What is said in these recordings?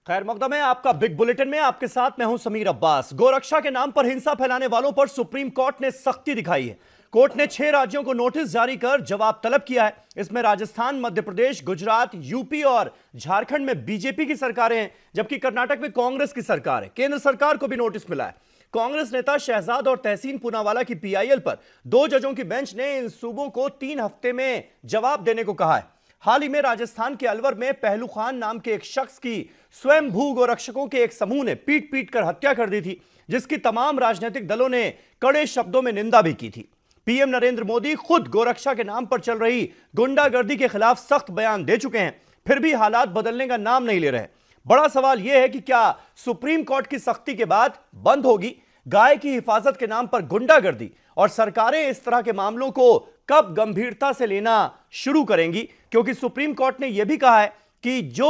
खैर मकदम है आपका बिग बुलेटिन में। आपके साथ मैं हूं समीर अब्बास। गोरक्षा के नाम पर हिंसा फैलाने वालों पर सुप्रीम कोर्ट ने सख्ती दिखाई है। कोर्ट ने 6 राज्यों को नोटिस जारी कर जवाब तलब किया है। इसमें राजस्थान, मध्य प्रदेश, गुजरात, यूपी और झारखंड में बीजेपी की सरकारें हैं, जबकि कर्नाटक में कांग्रेस की सरकार है। केंद्र सरकार को भी नोटिस मिला है। कांग्रेस नेता शहजाद और तहसीन पूनावाला की पीआईएल पर 2 जजों की बेंच ने इन सूबों को 3 हफ्ते में जवाब देने को कहा है। हाल ही में राजस्थान के अलवर में पहलू खान नाम के एक शख्स की स्वयं भू गोरक्षकों के एक समूह ने पीट पीट कर हत्या कर दी थी, जिसकी तमाम राजनीतिक दलों ने कड़े शब्दों में निंदा भी की थी। पीएम नरेंद्र मोदी खुद गोरक्षा के नाम पर चल रही गुंडागर्दी के खिलाफ सख्त बयान दे चुके हैं, फिर भी हालात बदलने का नाम नहीं ले रहे। बड़ा सवाल यह है कि क्या सुप्रीम कोर्ट की सख्ती के बाद बंद होगी गाय की हिफाजत के नाम पर गुंडागर्दी, और सरकारें इस तरह के मामलों को कब गंभीरता से लेना शुरू करेंगी? क्योंकि सुप्रीम कोर्ट ने यह भी कहा है कि जो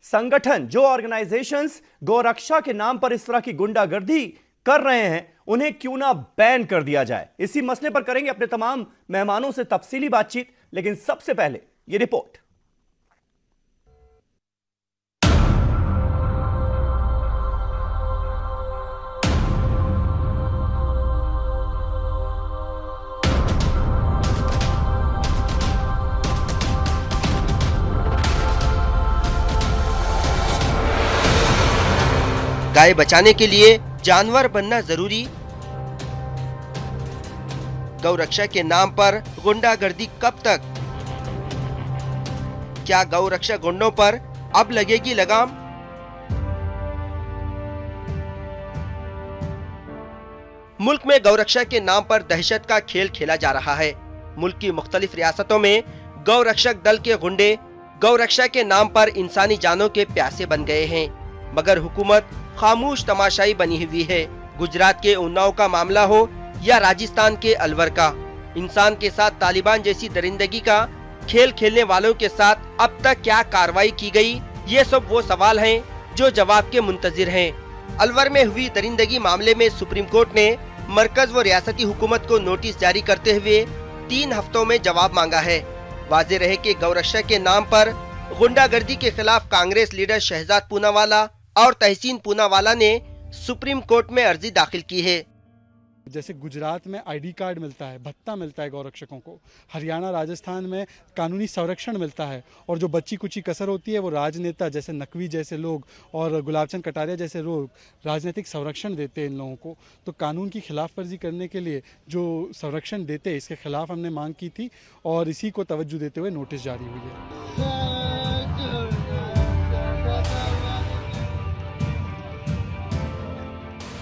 संगठन, जो ऑर्गेनाइजेशंस गोरक्षा के नाम पर इस तरह की गुंडागर्दी कर रहे हैं, उन्हें क्यों ना बैन कर दिया जाए। इसी मसले पर करेंगे अपने तमाम मेहमानों से तफसीली बातचीत, लेकिन सबसे पहले यह रिपोर्ट। गाय बचाने के लिए जानवर बनना जरूरी। गौरक्षा के नाम पर गुंडागर्दी कब तक? क्या गौरक्षा गुंडों पर अब लगेगी लगाम? मुल्क में गौरक्षा के नाम पर दहशत का खेल खेला जा रहा है। मुल्क की मुख्तलिफ रियासतों में गौरक्षक दल के गुंडे गौरक्षा के नाम पर इंसानी जानों के प्यासे बन गए हैं, मगर हुकूमत खामोश तमाशाई बनी हुई है। गुजरात के उन्नाव का मामला हो या राजस्थान के अलवर का, इंसान के साथ तालिबान जैसी दरिंदगी का खेल खेलने वालों के साथ अब तक क्या कार्रवाई की गई, ये सब वो सवाल हैं जो जवाब के मुंतजिर हैं। अलवर में हुई दरिंदगी मामले में सुप्रीम कोर्ट ने मरकज व रियासती हुकूमत को नोटिस जारी करते हुए 3 हफ्तों में जवाब मांगा है। वाज़े रहे कि गौरक्षा के नाम पर गुंडागर्दी के खिलाफ कांग्रेस लीडर शहजाद पूनावाला और तहसीन पूनावाला ने सुप्रीम कोर्ट में अर्जी दाखिल की है। जैसे गुजरात में आईडी कार्ड मिलता है, भत्ता मिलता है गौरक्षकों को, हरियाणा राजस्थान में कानूनी संरक्षण मिलता है, और जो बच्ची कुची कसर होती है वो राजनेता जैसे नकवी जैसे लोग और गुलाबचंद कटारिया जैसे लोग राजनीतिक संरक्षण देते हैं इन लोगों को। तो कानून की खिलाफ वर्जी करने के लिए जो संरक्षण देते, इसके खिलाफ हमने मांग की थी और इसी को तवज्जो देते हुए नोटिस जारी हुई है।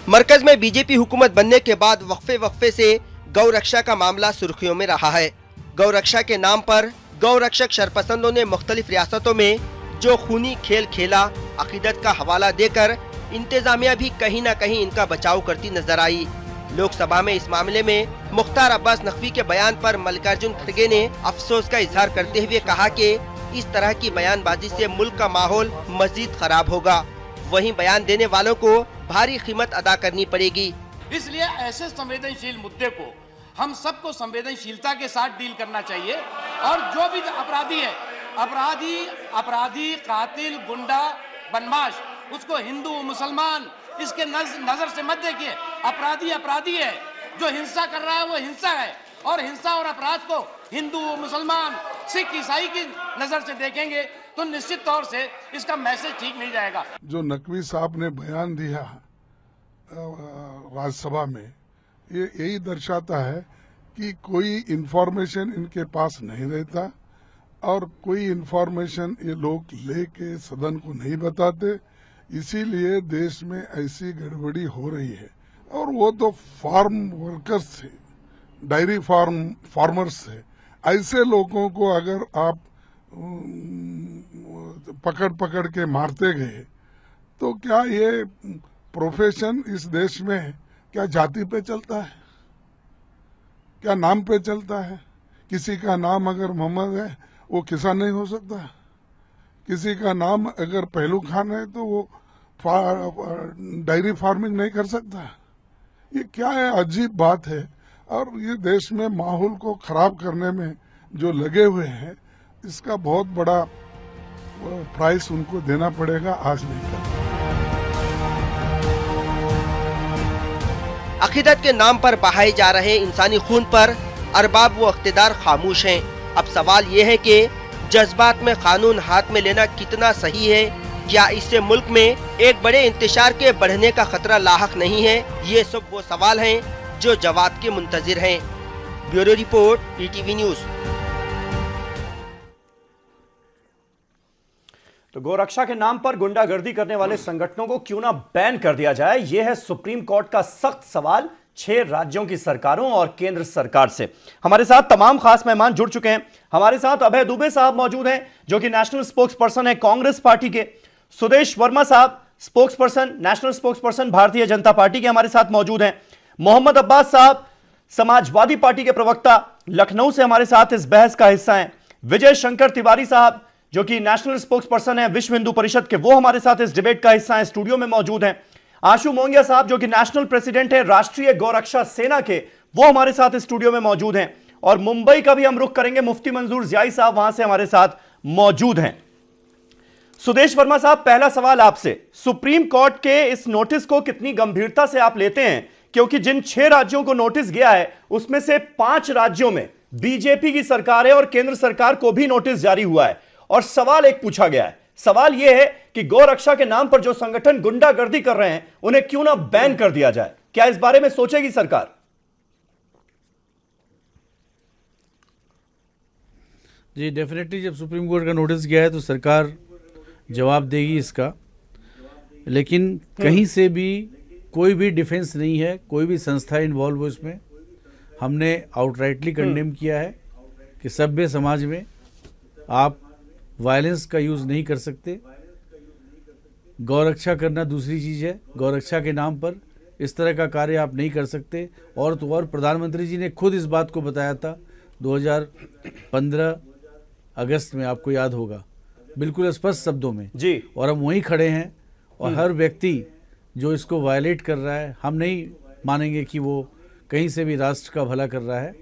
मरकज में बीजेपी हुकूमत बनने के बाद वक्फे से गौरक्षा का मामला सुर्खियों में रहा है। गौरक्षा के नाम पर गौरक्षक शरपसंदों ने मुख्तलिफ रियासतों में जो खूनी खेल खेला, अकीदत का हवाला देकर इंतजामिया भी कहीं न कहीं इनका बचाव करती नजर आई। लोकसभा में इस मामले में मुख्तार अब्बास नकवी के बयान पर मल्लिकार्जुन खड़गे ने अफसोस का इजहार करते हुए कहा कि इस तरह की बयानबाजी से मुल्क का माहौल मजीद खराब होगा, वहीं बयान देने वालों को भारी कीमत अदा करनी पड़ेगी। इसलिए ऐसे संवेदनशील मुद्दे को हम सबको संवेदनशीलता के साथ डील करना चाहिए, और जो भी अपराधी है, अपराधी कातिल गुंडा बदमाश, उसको हिंदू मुसलमान इसके नजर से मत देखिए। अपराधी है, जो हिंसा कर रहा है वो हिंसा है, और हिंसा और अपराध को हिंदू मुसलमान सिख ईसाई की नजर से देखेंगे तो निश्चित तौर से इसका मैसेज ठीक नहीं जाएगा। जो नकवी साहब ने बयान दिया राज्यसभा में, ये यही दर्शाता है कि कोई इन्फॉर्मेशन इनके पास नहीं रहता, और कोई इन्फॉर्मेशन ये लोग लेके सदन को नहीं बताते, इसीलिए देश में ऐसी गड़बड़ी हो रही है। और वो तो फार्म वर्कर्स थे, डायरी फार्मर्स थे। ऐसे लोगों को अगर आप पकड़ के मारते गए तो क्या ये प्रोफेशन इस देश में क्या जाति पे चलता है, क्या नाम पे चलता है? किसी का नाम अगर मोहम्मद है वो किसान नहीं हो सकता, किसी का नाम अगर पहलू खान है तो वो डायरी फार्मिंग नहीं कर सकता। ये क्या है, अजीब बात है। और ये देश में माहौल को खराब करने में जो लगे हुए हैं, इसका बहुत बड़ा प्राइस उनको देना पड़ेगा, आज नहीं कल। अकीदत के नाम पर बहाए जा रहे इंसानी खून पर अरबाब व इख्तिदार खामोश हैं। अब सवाल ये है कि जज्बात में कानून हाथ में लेना कितना सही है? क्या इससे मुल्क में एक बड़े इंतशार के बढ़ने का खतरा लाहक नहीं है? ये सब वो सवाल हैं जो जवाब के मुंतजिर हैं। Bureau report, PTV news. तो गोरक्षा के नाम पर गुंडागर्दी करने वाले संगठनों को क्यों ना बैन कर दिया जाए, यह है सुप्रीम कोर्ट का सख्त सवाल 6 राज्यों की सरकारों और केंद्र सरकार से। हमारे साथ तमाम खास मेहमान जुड़ चुके हैं। हमारे साथ अभय दुबे साहब मौजूद हैं, जो कि नेशनल स्पोक्स पर्सन है कांग्रेस पार्टी के। सुदेश वर्मा साहब, spokes person, national spokes person Bharatiya Janata party के, हमारे साथ मौजूद हैं। मोहम्मद अब्बास साहब, समाजवादी पार्टी के प्रवक्ता, लखनऊ से हमारे साथ इस बहस का हिस्सा हैं। विजय शंकर तिवारी साहब, जो कि नेशनल स्पोक्स पर्सन है विश्व हिंदू परिषद के, वो हमारे साथ इस डिबेट का हिस्सा है, स्टूडियो में मौजूद हैं। आशु मोंगिया साहब, जो कि नेशनल प्रेसिडेंट है राष्ट्रीय गौरक्षा सेना के, वो हमारे साथ इस स्टूडियो में मौजूद हैं। और मुंबई का भी हम रुख करेंगे, मुफ्ती मंजूर जियाई साहब वहां से हमारे साथ मौजूद हैं। सुदेश वर्मा साहब, पहला सवाल आपसे, सुप्रीम कोर्ट के इस नोटिस को कितनी गंभीरता से आप लेते हैं? क्योंकि जिन 6 राज्यों को नोटिस गया है उसमें से 5 राज्यों में बीजेपी की सरकार है और केंद्र सरकार को भी नोटिस जारी हुआ है। और सवाल एक पूछा गया है, सवाल यह है कि गौरक्षा के नाम पर जो संगठन गुंडागर्दी कर रहे हैं उन्हें क्यों ना बैन कर दिया जाए? क्या इस बारे में सोचेगी सरकार? जी डेफिनेटली, जब सुप्रीम कोर्ट का नोटिस गया है तो सरकार जवाब देगी इसका। लेकिन कहीं से भी कोई भी डिफेंस नहीं है, कोई भी संस्था इन्वॉल्व हो इसमें। हमने आउटराइटली कंडेम किया है कि सभ्य समाज में आप वायलेंस का यूज़ नहीं कर सकते। गौरक्षा करना दूसरी चीज़ है, गौरक्षा के नाम पर इस तरह का कार्य आप नहीं कर सकते। और तो और प्रधानमंत्री जी ने खुद इस बात को बताया था 2015 अगस्त में, आपको याद होगा, बिल्कुल स्पष्ट शब्दों में जी। और हम वहीं खड़े हैं। और हर व्यक्ति जो इसको वायलेट कर रहा है, हम नहीं मानेंगे कि वो कहीं से भी राष्ट्र का भला कर रहा है।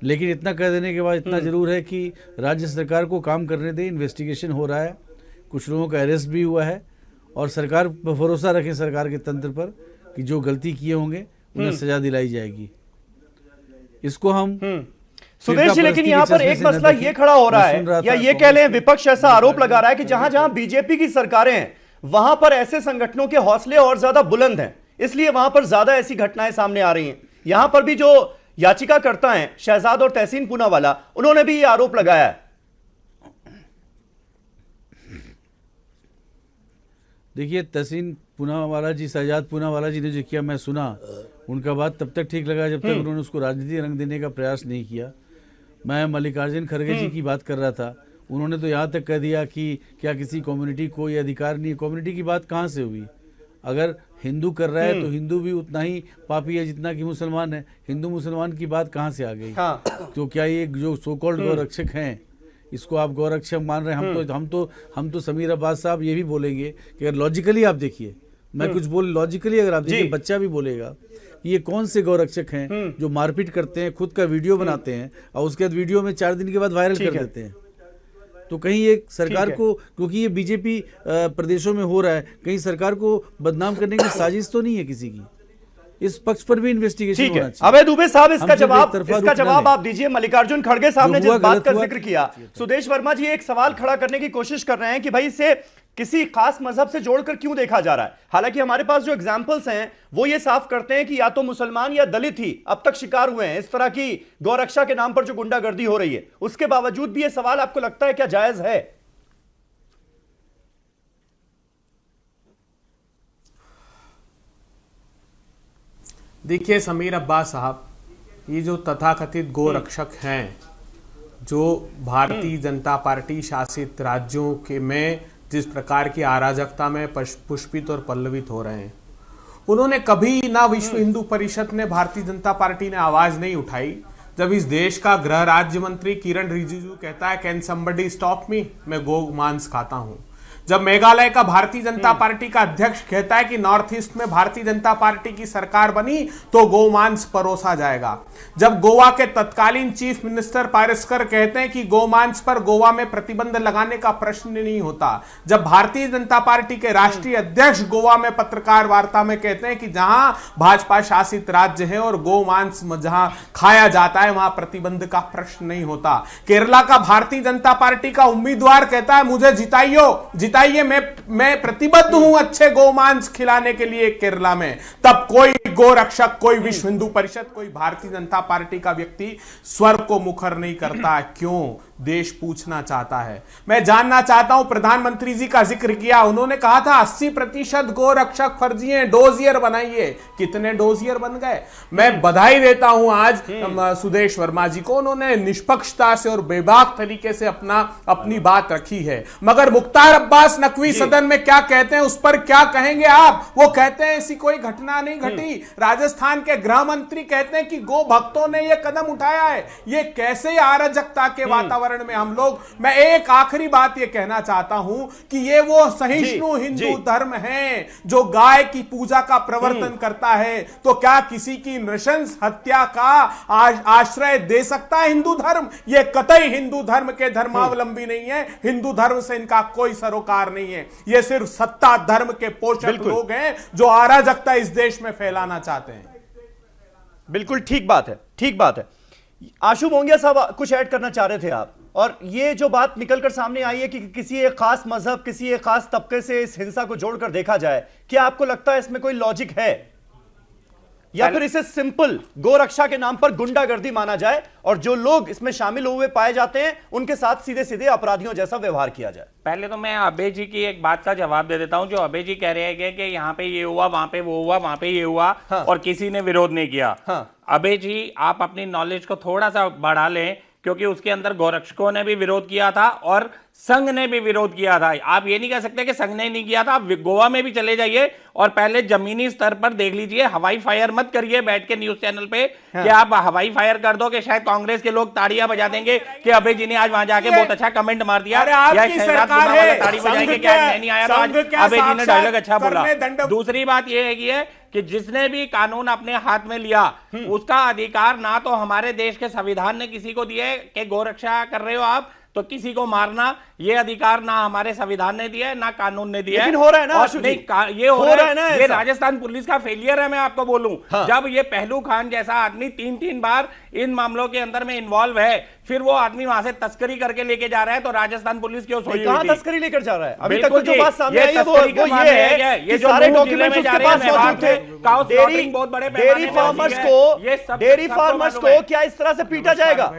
लेकिन इतना कह देने के बाद इतना ज़रूर है कि राज्य सरकार को काम करने दें। इन्वेस्टिगेशन हो रहा है, कुछ लोगों का अरेस्ट भी हुआ है और सरकार पर भरोसा रखें, सरकार के तंत्र पर, कि जो गलती किए होंगे उन्हें सजा दिलाई जाएगी। इसको हम सुदेश जी, लेकिन यहां पर एक मसला ये खड़ा हो रहा है, या ये कह लें विपक्ष ऐसा आरोप लगा रहा है कि जहां जहां बीजेपी की सरकारें हैं वहां पर ऐसे संगठनों के हौसले और ज्यादा बुलंद हैं, इसलिए वहां पर ज्यादा ऐसी घटनाएं सामने आ रही हैं। यहां पर भी जो याचिकाकर्ता हैं शहजाद और तहसीन पूनावाला, उन्होंने भी ये आरोप लगाया है। देखिए, तहसीन पूनावाला जी, शहजाद पूनावाला जी ने जो किया, मैं सुना उनका बात तब तक ठीक लगा जब तक उन्होंने उसको राजनीतिक रंग देने का प्रयास नहीं किया। मैं मल्लिकार्जुन खड़गे जी की बात कर रहा था, उन्होंने तो यहाँ तक कह दिया कि क्या किसी कम्युनिटी को ये अधिकार नहीं है। कम्युनिटी की बात कहाँ से हुई? अगर हिंदू कर रहा है तो हिंदू भी उतना ही पापी है जितना कि मुसलमान है। हिंदू मुसलमान की बात कहाँ से आ गई? हाँ। तो क्या ये जो सो कॉल्ड गौरक्षक हैं, इसको आप गौरक्षक मान रहे हैं? हम तो समीर अब्बास साहब ये भी बोलेंगे कि अगर लॉजिकली आप देखिए, मैं कुछ बोल लॉजिकली अगर आप देखिए, बच्चा भी बोलेगा ये कौन से गौरक्षक हैं जो मारपीट करते हैं, खुद का वीडियो बनाते हैं और उसके बाद वीडियो में 4 दिन के बाद वायरल कर देते हैं। तो कहीं एक सरकार को, क्योंकि ये बीजेपी प्रदेशों में हो रहा है, कहीं सरकार को बदनाम करने की साजिश तो नहीं है किसी की? इस पक्ष पर भी इन्वेस्टिगेशन होना चाहिए। अभय दुबे साहब, इसका जवाब आप दीजिए। मल्लिकार्जुन खड़गे साहब ने जिस बात का जिक्र किया, सुदेश वर्मा जी एक सवाल खड़ा करने की कोशिश कर रहे हैं कि भाई इसे किसी खास मजहब से जोड़कर क्यों देखा जा रहा है। हालांकि हमारे पास जो एग्जाम्पल्स हैं वो ये साफ करते हैं कि या तो मुसलमान या दलित ही अब तक शिकार हुए हैं इस तरह की गौरक्षा के नाम पर जो गुंडागर्दी हो रही है। उसके बावजूद भी ये सवाल आपको लगता है क्या जायज है? देखिए समीर अब्बास साहब, ये जो तथाकथित गोरक्षक हैं जो भारतीय जनता पार्टी शासित राज्यों के में जिस प्रकार की अराजकता में पुष्पित और पल्लवित हो रहे हैं, उन्होंने कभी ना विश्व हिंदू परिषद ने, भारतीय जनता पार्टी ने आवाज नहीं उठाई जब इस देश का गृह राज्य मंत्री किरण रिजिजू कहता है कैन समबडी स्टॉप मी, मैं गौ मांस खाता हूं। जब मेघालय का भारतीय जनता पार्टी का अध्यक्ष कहता है कि नॉर्थ ईस्ट में भारतीय जनता पार्टी की सरकार बनी तो गोमांस परोसा जाएगा, जब गोवा के तत्कालीन चीफ मिनिस्टर पारिस्कर कहते हैं कि गोमांस पर गोवा में प्रतिबंध लगाने का प्रश्न नहीं होता, जब भारतीय जनता पार्टी के राष्ट्रीय अध्यक्ष गोवा में पत्रकार वार्ता में कहते हैं कि जहां भाजपा शासित राज्य है और गोमांस जहां खाया जाता है वहां प्रतिबंध का प्रश्न नहीं होता। केरला का भारतीय जनता पार्टी का उम्मीदवार कहता है मुझे जिताइए, मैं प्रतिबद्ध हूं अच्छे गोमांस खिलाने के लिए केरला में, तब कोई गोरक्षक, कोई विश्व हिंदू परिषद, कोई भारतीय जनता पार्टी का व्यक्ति स्वर को मुखर नहीं करता। क्यों? देश पूछना चाहता है। मैं जानना चाहता हूं, प्रधानमंत्री जी का जिक्र किया, उन्होंने कहा था 80% गोरक्षक फर्जी हैं, डोजियर बनाइए। कितने डोजियर बन गए? मैं बधाई देता हूं आज सुदेश वर्मा जी को, उन्होंने निष्पक्षता से और बेबाक तरीके से अपनी बात रखी है। मगर मुख्तार अब्बास नकवी सदन में क्या कहते हैं, उस पर क्या कहेंगे आप? वो कहते हैं ऐसी कोई घटना नहीं घटी। राजस्थान के गृह मंत्री कहते हैं कि गो भक्तों ने यह कदम उठाया है। ये कैसे अराजकता के वातावरण में हम लोग। मैं एक आखिरी बात ये कहना चाहता हूं कि ये वो सहिष्णु हिंदू धर्म है जो गाय की पूजा का प्रवर्तन करता है, तो क्या किसी की नृशंस हत्या का आश्रय दे सकता है हिंदू धर्म? ये कतई हिंदू धर्म के धर्मावलंबी नहीं है, हिंदू धर्म से इनका कोई सरोकार नहीं है। ये सिर्फ सत्ता धर्म के पोषक लोग हैं जो अराजकता इस देश में फैलाना चाहते हैं। बिल्कुल ठीक बात है, ठीक बात है। आशु मोंगिया साहब कुछ ऐड करना चाह रहे थे आप, और ये जो बात निकलकर सामने आई है कि किसी एक खास मजहब, किसी एक खास तबके से इस हिंसा को जोड़कर देखा जाए, क्या आपको लगता है इसमें कोई लॉजिक है, या फिर इसे सिंपल गोरक्षा के नाम पर गुंडागर्दी माना जाए और जो लोग इसमें शामिल हुए पाए जाते हैं उनके साथ सीधे सीधे अपराधियों जैसा व्यवहार किया जाए? पहले तो मैं अभय जी की एक बात का जवाब दे देता हूं। जो अभय जी कह रहे हैं कि यहाँ पे ये हुआ, वहां पे वो हुआ, वहां पे ये हुआ, हाँ। और किसी ने विरोध नहीं किया। हाँ। अभय जी, आप अपनी नॉलेज को थोड़ा सा बढ़ा लें, क्योंकि उसके अंदर गोरक्षकों ने भी विरोध किया था और संघ ने भी विरोध किया था। आप ये नहीं कह सकते कि संघ ने नहीं किया था। आप गोवा में भी चले जाइए और पहले जमीनी स्तर पर देख लीजिए। हवाई फायर मत करिए बैठ के न्यूज चैनल पे, हाँ। कि आप हवाई फायर कर दो कि शायद कांग्रेस के लोग ताड़ियां बजा देंगे कि अभय जी ने आज वहां जाके बहुत अच्छा कमेंट मार दिया, या ताड़ी बजाई के क्या मैं नहीं आया तो आज अभय जी ने डायलॉग अच्छा बोला। दूसरी बात यह है कि जिसने भी कानून अपने हाथ में लिया उसका अधिकार ना तो हमारे देश के संविधान ने किसी को दिया है कि गोरक्षा कर रहे हो आप तो किसी को मारना, ये अधिकार ना हमारे संविधान ने दिया है ना कानून ने दिया है। लेकिन हो रहा है ना, नहीं ये हो रहा है ना, ये राजस्थान पुलिस का फेलियर है। मैं आपको बोलूं, हाँ। जब ये पहलू खान जैसा आदमी 3-3 बार इन मामलों के अंदर में इन्वॉल्व है, फिर वो आदमी वहां से तस्करी करके लेके जा रहा है, तो राजस्थान पुलिस क्यों सोई? कहां तस्करी लेकर जा रहा है? अभी तक जो बात सामने आई है वो ये है कि सारे डॉक्यूमेंट्स उसके पास मौजूद थे। डेयरी फार्मर्स को क्या इस तरह से पीटा जाएगा,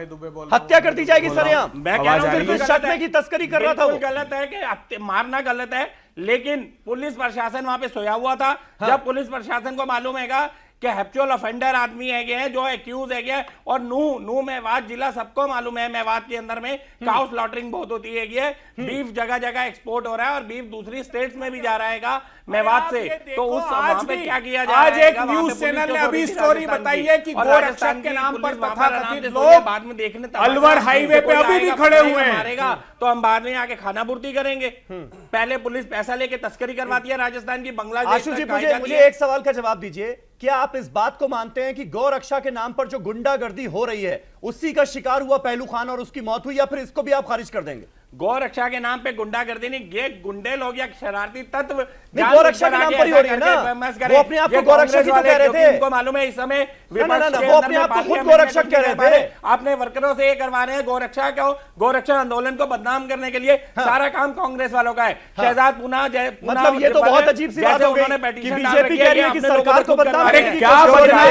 हत्या कर दी जाएगी सरेआम? मैं कह रहा हूं सिर्फ शक में की तस्करी कर रहा था वो। गलत है कि मारना गलत है, लेकिन पुलिस प्रशासन वहां पे सोया हुआ था। हाँ। जब पुलिस प्रशासन को मालूम है कि हैप्चुअल ऑफेंडर आदमी है जो एक्यूज है, और नूह मेवात जिला सबको मालूम है, मेवात के अंदर में काउ स्लॉटरिंग बहुत होती है, बीफ जगह जगह एक्सपोर्ट हो रहा है और बीफ दूसरी स्टेट्स में भी जा रहा है मेवात से। तो उस वहां पे क्या किया जा रहा है? आज एक न्यूज चैनल ने अभी स्टोरी बताई है कि गोरक्षक के नाम पर तथाकथित लोग बाद में देखने अलवर हाईवे पे अभी भी खड़े हुए हैं, तो हम बाद में आके खाना पूर्ति करेंगे। पहले पुलिस पैसा लेके तस्करी करवाती है राजस्थान की, बांग्लादेश। आशु जी, मुझे एक सवाल का जवाब दीजिए, क्या आप इस बात को मानते हैं कि गौरक्षा के नाम पर जो गुंडागर्दी हो रही है उसी का शिकार हुआ पहलू खान और उसकी मौत हुई, या फिर इसको भी आप खारिज कर देंगे? गौरक्षा के नाम पे गुंडागर्दी नहीं, ये गुंडे लोग या शरारती तत्व गौरक्षा के नाम पर ही हो रही है ना। वो अपने आप को गोरक्षक ही तो कह रहे थे। उनको मालूम है इस समय वो अपने आप को खुद गोरक्षक कह रहे थे। आपने वर्करों से ये करवा रहे हैं गोरक्षा को, गोरक्षा आंदोलन को बदनाम करने के लिए सारा काम कांग्रेस वालों का है। शहजाद पुनः मतलब ये तो बहुत अजीब सी बात हो गई कि बीजेपी कह रही है कि सरकार को बदनाम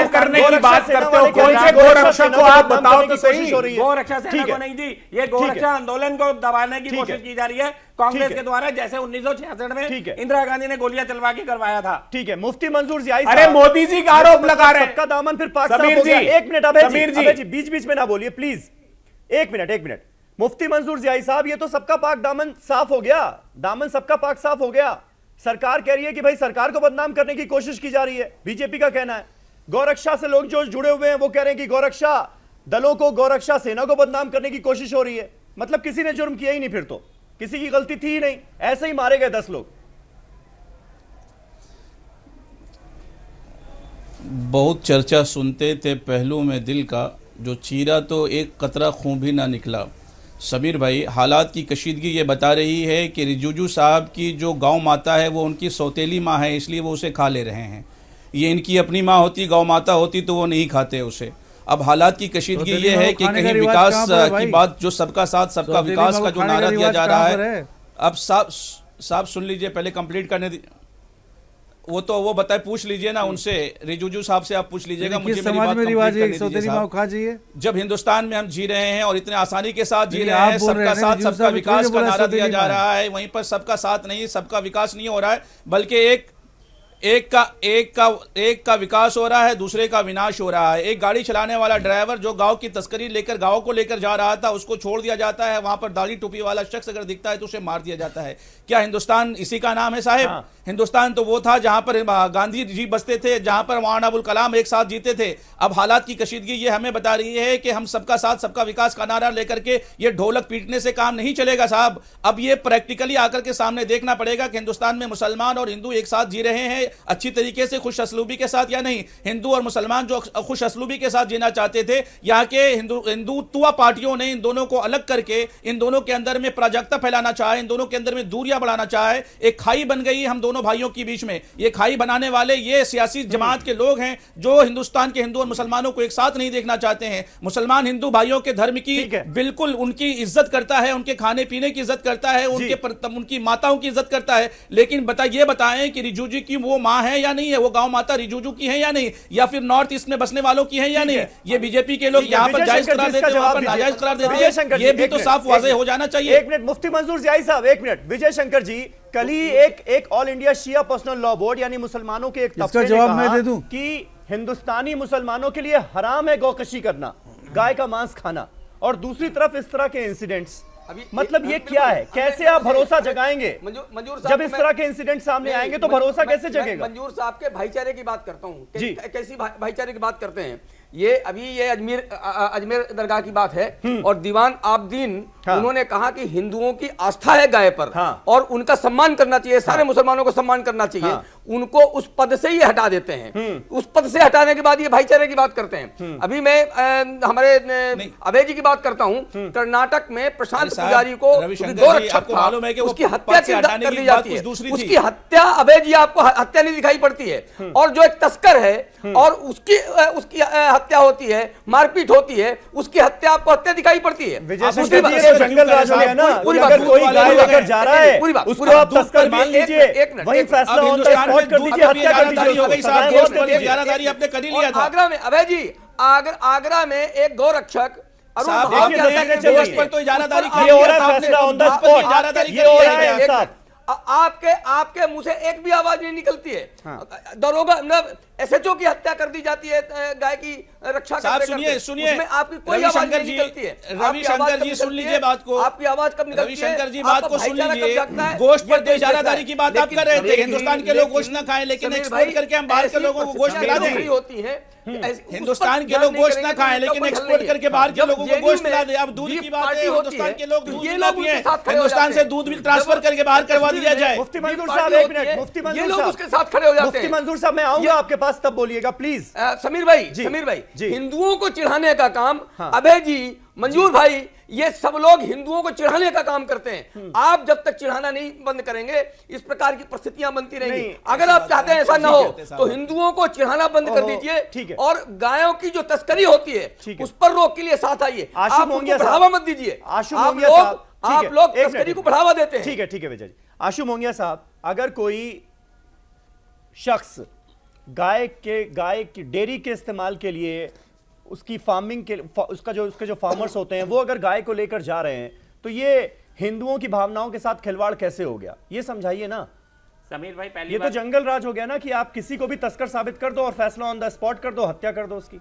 करने की बात करते हो। कौन से गोरक्षक को आप बताओ तो सही। गोरक्षा सेना को नहीं जी, ये गोरक्षा आंदोलन को दबाने की कोशिश की जा रही है कांग्रेस के द्वारा, जैसे 1966 में इंदिरा गांधी ने गोलियां चलवा के करवाया था। ठीक है, मुफ्ती मंजूर जियाई, अरे मोदी जी का आरोप लगा रहे हैं सबका दामन फिर पाक साफ हो गया। एक मिनट अभय जी बीच बीच में ना बोलिए प्लीज, एक मिनट। मुफ्ती मंजूर जियाई साहब, ये तो सबका पाक दामन साफ हो गया, दामन सबका पाक साफ हो गया। सरकार कह रही है कि भाई सरकार को बदनाम करने की कोशिश की जा रही है, बीजेपी का कहना है। गौरक्षा से लोग जो जुड़े हुए हैं वो कह रहे हैं कि गौरक्षा दलों को, गौरक्षा सेना को बदनाम करने की कोशिश हो रही है। मतलब किसी ने जुर्म किया ही नहीं फिर तो। किसी की गलती थी ही नहीं, ऐसे ही मारे गए 10 लोग। बहुत चर्चा सुनते थे पहलू में दिल का, जो चीरा तो एक कतरा खून भी ना निकला। समीर भाई, हालात की कशीदगी ये बता रही है कि रिजिजू साहब की जो गौ माता है वो उनकी सौतेली माँ है, इसलिए वो उसे खा ले रहे हैं। ये इनकी अपनी माँ होती, गौ माता होती, तो वो नहीं खाते उसे। अब हालात की कशीदगी ये है कि कहीं विकास की बात, जो सबका साथ सबका विकास का जो नारा दिया जा रहा है, अब साहब सुन लीजिए, पहले कंप्लीट करने वो बताए, पूछ लीजिए ना उनसे, रिजिजू साहब से आप पूछ लीजिएगा। मुझे समाज में रिवाज है सौतेली माँ खा जाइए। जब हिंदुस्तान में हम जी रहे हैं और इतने आसानी के साथ जी रहे हैं, सबका साथ सबका विकास का नारा दिया जा रहा है, वहीं पर सबका साथ नहीं, सबका विकास नहीं हो रहा है, बल्कि एक का विकास हो रहा है, दूसरे का विनाश हो रहा है। एक गाड़ी चलाने वाला ड्राइवर जो गांव की तस्करी लेकर गांव को लेकर जा रहा था, उसको छोड़ दिया जाता है। वहां पर दाढ़ी टोपी वाला शख्स अगर दिखता है तो उसे मार दिया जाता है। क्या हिंदुस्तान इसी का नाम है साहेब? हाँ। हिंदुस्तान तो वो था जहां पर गांधी जी बसते थे, जहां पर मौलाना अबुल कलाम एक साथ जीते थे। अब हालात की कशीदगी ये हमें बता रही है कि हम सबका साथ सबका विकास का नारा लेकर के ये ढोलक पीटने से काम नहीं चलेगा साहब। अब ये प्रैक्टिकली आकर के सामने देखना पड़ेगा कि हिंदुस्तान में मुसलमान और हिंदू एक साथ जी रहे हैं अच्छी तरीके से, खुश असलूबी के साथ या नहीं। हिंदू और मुसलमान जो खुश असलूबी के साथ जीना चाहते थे, यहाँ के हिंदुत्व पार्टियों ने इन दोनों को अलग करके इन दोनों के अंदर में प्राजक्ता फैलाना चाहे, इन दोनों के अंदर में दूरियां बढ़ाना चाहे। एक खाई बन गई हम दोनों भाइयों के बीच में। ये खाई बनाने वाले ये सियासी जमात के लोग हैं जो हिंदुस्तान के हिंदू और मुसलमानों को एक साथ नहीं देखना चाहते हैं। मुसलमान हिंदू भाइयों के धर्म की बिल्कुल उनकी इज्जत करता है, उनके खाने पीने की इज्जत करता है, उनकी माताओं की इज्जत करता है। लेकिन बताएं कि रिजिजू की वो मां है या नहीं है, वो गांव माता रिजिजू की है या नहीं, या फिर नॉर्थ ईस्ट में बसने वालों की है या नहीं। ये बीजेपी के लोग यहाँ पर जायज करार देते हैं, वहां पर नाजायज करार देते हैं। ये भी तो साफ वाज़ेह हो जाना चाहिए। एक मिनट मुफ्ती मंजूर ज़ियाई साहब, एक मिनट। विजय शंकर जी, कल ही एक ऑल इंडिया शिया पर्सनल लॉ बोर्ड यानी मुसलमानों के एक तबके ने कहा कि हिंदुस्तानी मुसलमानों के लिए हराम है गौकशी करना, गाय का मांस खाना, और दूसरी तरफ इस तरह के इंसिडेंट्स। मतलब ये क्या है? कैसे आप भरोसा जगाएंगे? मंजूर जब इस तरह के इंसिडेंट सामने आएंगे तो भरोसा कैसे जगेगा? मंजूर साहब के भाईचारे की बात करता हूँ, कैसी भाईचारे की बात करते हैं। ये अजमेर दरगाह की बात है, और दीवान आबदीन उन्होंने कहा कि हिंदुओं की आस्था है गाय पर, और उनका सम्मान करना चाहिए, सारे मुसलमानों को सम्मान करना चाहिए। उनको उस पद से ही हटा देते हैं। उस पद से हटाने के बाद ये भाईचारे की बात करते हैं। अभी मैं हमारे अभय जी की बात करता हूँ। कर्नाटक में प्रशांत पुजारी को गोरक्षक था, उसकी हत्या कर दी जाती है। उसकी हत्या, अभय जी आपको हत्या नहीं दिखाई पड़ती है। और जो एक तस्कर है और उसकी हत्या होती है, मारपीट होती है, उसकी हत्या आपको हत्या दिखाई पड़ती है। जंगल राज हो गया ना, अगर कोई गाय लेकर जा रहा है उसको आप तस्कर मान लीजिए, वही फैसला होता है, स्पॉट कर दीजिए, हत्या कर दीजिए। आपने कर ही लिया था। आगरा में अभय जी, आगरा में एक गौरक्षक तो इजारादारी हो रहा है, फैसला ऑन द स्पॉट ये हो रहा है साहब। आपके मुंह से एक भी आवाज नहीं निकलती है। दरोगा एसएचओ की हत्या कर दी जाती है गाय की रक्षा करते। सुनिए उसमें आपकी कोई आवाज नहीं निकलती है। रविशंकर जी सुन लीजिए बात को, आपकी आवाज कब निकलती है? रविशंकर जी बात को सुन लीजिए। गोश्त पर इजारादारी की बात आप कर रहे थे, हिंदुस्तान के लोग गोश्त ना खाएं, लेकिन एक्सपोर्ट करके हम बाहर के लोगों को गोश्त खिला दें। होती है हिंदुस्तान के लोग गोश्त ना खाएं, लेकिन एक्सपोर्ट करके बाहर के लोगों को गोश्त खिला दें। अब दूध की बात है, हिंदुस्तान के लोग दूध ना पिए, हिंदुस्तान से दूध भी ट्रांसफर करके बाहर करवा दिया जाए। मुफ्ती मंजूर साहब एक मिनट, मुफ्ती मंजूर साहब उसके साथ खड़े हो जाते हैं। मुफ्ती मंजूर साहब मैं आऊंगा आपके पास, तब बोलिएगा प्लीज। समीर भाई हिंदुओं को चिढ़ाने का काम अभय जी, मंजूर भाई, ये सब लोग हिंदुओं को चिढ़ाने का काम करते हैं। आप जब तक चिढ़ाना नहीं बंद करेंगे इस प्रकार की परिस्थितियां बनती रहेंगी। अगर आप चाहते हैं ऐसा ना हो तो हिंदुओं को चिढ़ाना बंद कर दीजिए, और गायों की जो तस्करी होती है उस पर रोक के लिए साथ आइए। आप उनको बढ़ावा मत दीजिए। आप लोग तस्करी को बढ़ावा देते हैं। ठीक है विजय जी। आशु मोंगिया साहब, अगर कोई शख्स गाय की डेयरी के इस्तेमाल के लिए, उसकी फार्मिंग के, उसके जो फार्मर्स होते हैं वो अगर गाय को लेकर जा रहे हैं, तो ये हिंदुओं की भावनाओं के साथ खिलवाड़ कैसे हो गया? ये समझाइए ना समीर भाई। पहली ये तो जंगल राज हो गया ना कि आप किसी को भी तस्कर साबित कर दो और फैसला ऑन द स्पॉट कर दो, हत्या कर दो उसकी।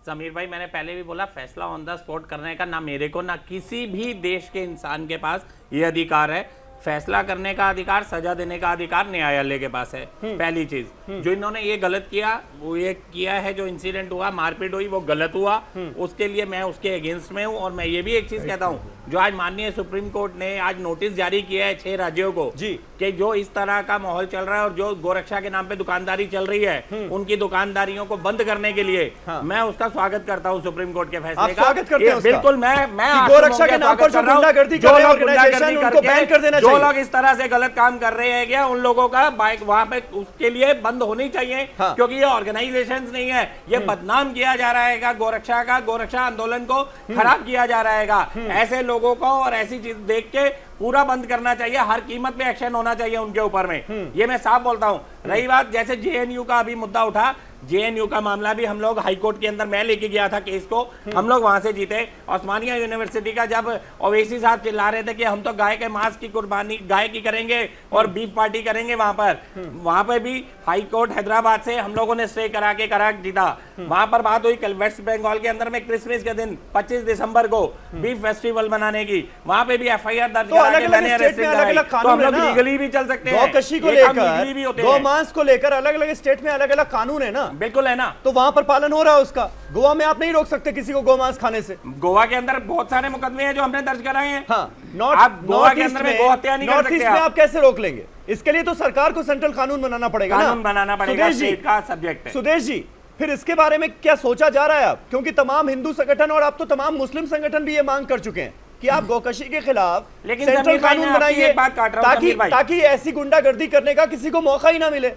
समीर भाई, मैंने पहले भी बोला, फैसला ऑन द स्पॉट करने का ना मेरे को ना किसी भी देश के इंसान के पास ये अधिकार है। फैसला करने का अधिकार, सजा देने का अधिकार न्यायालय के पास है। पहली चीज जो इन्होंने ये गलत किया, वो ये किया है, जो इंसिडेंट हुआ, मारपीट हुई, वो गलत हुआ, उसके लिए मैं उसके अगेंस्ट में हूँ। और मैं ये भी एक चीज कहता हूँ, जो आज माननीय सुप्रीम कोर्ट ने आज नोटिस जारी किया है 6 राज्यों को जी कि जो इस तरह का माहौल चल रहा है और जो गोरक्षा के नाम पे दुकानदारी चल रही है, उनकी दुकानदारियों को बंद करने के लिए मैं उसका स्वागत करता हूँ सुप्रीम कोर्ट के फैसले का। स्वागत करते हैं बिल्कुल, मैं गोरक्षा के नाम पर जो गुंडागर्दी कर रहे हैं ऑर्गेनाइजेशन, उनको बैन कर देना चाहिए। जो लोग इस तरह से गलत काम कर रहे हैं क्या, उन लोगों का बाइक वहां पे उसके लिए बंद होनी चाहिए। क्योंकि ये ऑर्गेनाइजेशंस नहीं है, ये बदनाम किया जा रहा है गोरक्षा का, गोरक्षा आंदोलन को खराब किया जा रहा है। ऐसे लोगों को और ऐसी चीज देख के पूरा बंद करना चाहिए, हर कीमत पे एक्शन होना चाहिए उनके ऊपर में। ये मैं साफ बोलता हूं। रही बात जैसे जेएनयू का अभी मुद्दा उठा, जेएनयू का मामला भी हम लोग हाई कोर्ट के अंदर, मैं लेके गया था केस को, हम लोग वहां से जीते। ओस्मानिया यूनिवर्सिटी का जब ओवैसी साहब चिल्ला रहे थे कि हम तो गाय के मांस की कुर्बानी गाय की करेंगे और बीफ पार्टी करेंगे वहां पर भी हाई कोर्ट हैदराबाद से हम लोगों ने स्टे करा के जीता। वहां पर बात हुई कल वेस्ट बंगाल के अंदर में क्रिसमस के दिन 25 दिसंबर को बीफ फेस्टिवल मनाने की, वहां पे भी एफआईआर दर्ज करा के मैंने अरेस्ट किया। तो हम लोग लीगली भी चल सकते हैं, गौकशी को लेकर, गौमांस को लेकर अलग अलग स्टेट में अलग अलग कानून है ना। बिल्कुल है ना, तो वहां पर पालन हो रहा है उसका। गोवा में आप नहीं रोक सकते किसी को गोमांस खाने से। गोवा के अंदर बहुत सारे मुकदमे हैं जो हमने दर्ज कराए हैं। आप गोवा के अंदर में गो हत्या नहीं कर सकते। आप कैसे रोक लेंगे? इसके लिए तो सरकार को सेंट्रल कानून बनाना पड़ेगा, कानून बनाना पड़ेगा, स्टेट का सब्जेक्ट है। सुदेश जी, फिर इसके बारे में क्या सोचा जा रहा है अब? क्योंकि तमाम हिंदू संगठन और अब तो तमाम मुस्लिम संगठन भी ये मांग कर चुके हैं कि आप गौकशी के खिलाफ सेंट्रल कानून बनाइए, ताकि ऐसी गुंडागर्दी करने का किसी को मौका ही ना मिले।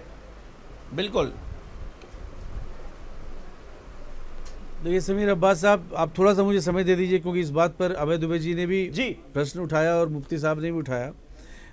बिल्कुल। देखिए समीर अब्बास साहब, आप थोड़ा सा मुझे समय दे दीजिए, क्योंकि इस बात पर अभय दुबे जी ने भी प्रश्न उठाया और मुफ्ती साहब ने भी उठाया।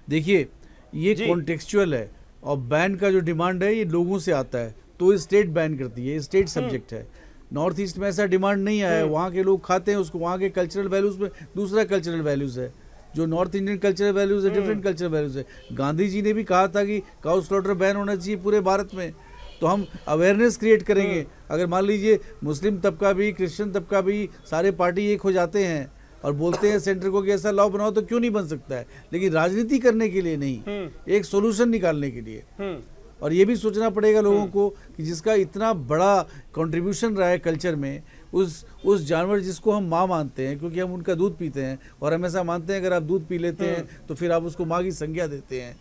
देखिए ये कॉन्टेक्चुअल है और बैन का जो डिमांड है ये लोगों से आता है, तो स्टेट बैन करती है, स्टेट सब्जेक्ट है। नॉर्थ ईस्ट में ऐसा डिमांड नहीं आया है, वहाँ के लोग खाते हैं उसको, वहाँ के कल्चरल वैल्यूज में दूसरा कल्चरल वैल्यूज है, जो नॉर्थ इंडियन कल्चरल वैल्यूज है, डिफरेंट कल्चरल वैल्यूज है। गांधी जी ने भी कहा था कि काउ स्लॉटर बैन होना चाहिए पूरे भारत में, तो हम अवेयरनेस क्रिएट करेंगे। अगर मान लीजिए मुस्लिम तबका भी, क्रिश्चियन तबका भी, सारे पार्टी एक हो जाते हैं और बोलते हैं सेंटर को कि ऐसा लॉ बनाओ, तो क्यों नहीं बन सकता है? लेकिन राजनीति करने के लिए नहीं, एक सोल्यूशन निकालने के लिए। और ये भी सोचना पड़ेगा लोगों को कि जिसका इतना बड़ा कंट्रीब्यूशन रहा है कल्चर में, उस जानवर जिसको हम माँ मानते हैं, क्योंकि हम उनका दूध पीते हैं और हम ऐसा मानते हैं अगर आप दूध पी लेते हैं तो फिर आप उसको माँ की संज्ञा देते हैं,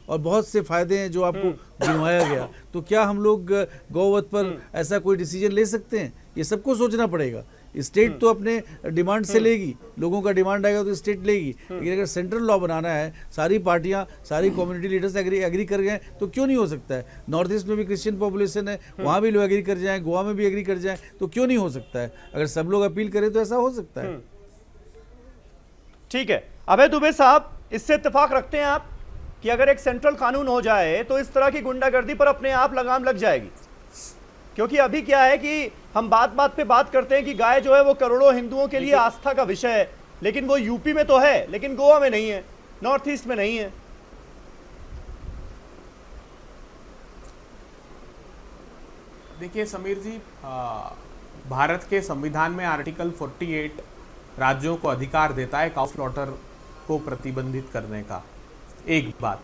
और बहुत से फायदे हैं जो आपको गिनवाया गया। तो क्या हम लोग गौवध पर ऐसा कोई डिसीजन ले सकते हैं? ये सबको सोचना पड़ेगा। स्टेट तो अपने डिमांड से लेगी, लोगों का डिमांड आएगा तो स्टेट लेगी, लेकिन अगर सेंट्रल लॉ बनाना है, सारी पार्टियां, सारी कम्युनिटी लीडर्स एग्री कर गए तो क्यों नहीं हो सकता है? नॉर्थ ईस्ट में भी क्रिश्चियन पॉपुलेशन है, वहां भी लोग एग्री कर जाएं, गोवा में भी एग्री कर जाएं, तो क्यों नहीं हो सकता है? अगर सब लोग अपील करें तो ऐसा हो सकता है। ठीक है अभय दुबे साहब, इससे इत्तेफाक रखते हैं आप कि अगर एक सेंट्रल कानून हो जाए तो इस तरह की गुंडागर्दी पर अपने आप लगाम लग जाएगी? क्योंकि अभी क्या है कि हम बात पे बात करते हैं कि गाय जो है वो करोड़ों हिंदुओं के लिए आस्था का विषय है, लेकिन वो यूपी में तो है, लेकिन गोवा में नहीं है, नॉर्थ ईस्ट में नहीं है। देखिए समीर जी, भारत के संविधान में आर्टिकल 48 राज्यों को अधिकार देता है काउ स्लॉटर को प्रतिबंधित करने का, एक बात।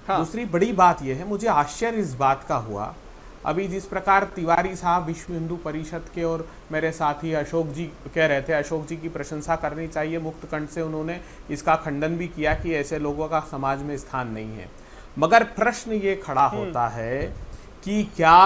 दूसरी बड़ी बात यह है, मुझे आश्चर्य इस बात का हुआ, अभी जिस प्रकार तिवारी साहब विश्व हिंदू परिषद के और मेरे साथी अशोक जी कह रहे थे, अशोक जी की प्रशंसा करनी चाहिए, मुक्त कंठ से उन्होंने इसका खंडन भी किया कि ऐसे लोगों का समाज में स्थान नहीं है। मगर प्रश्न ये खड़ा होता है कि क्या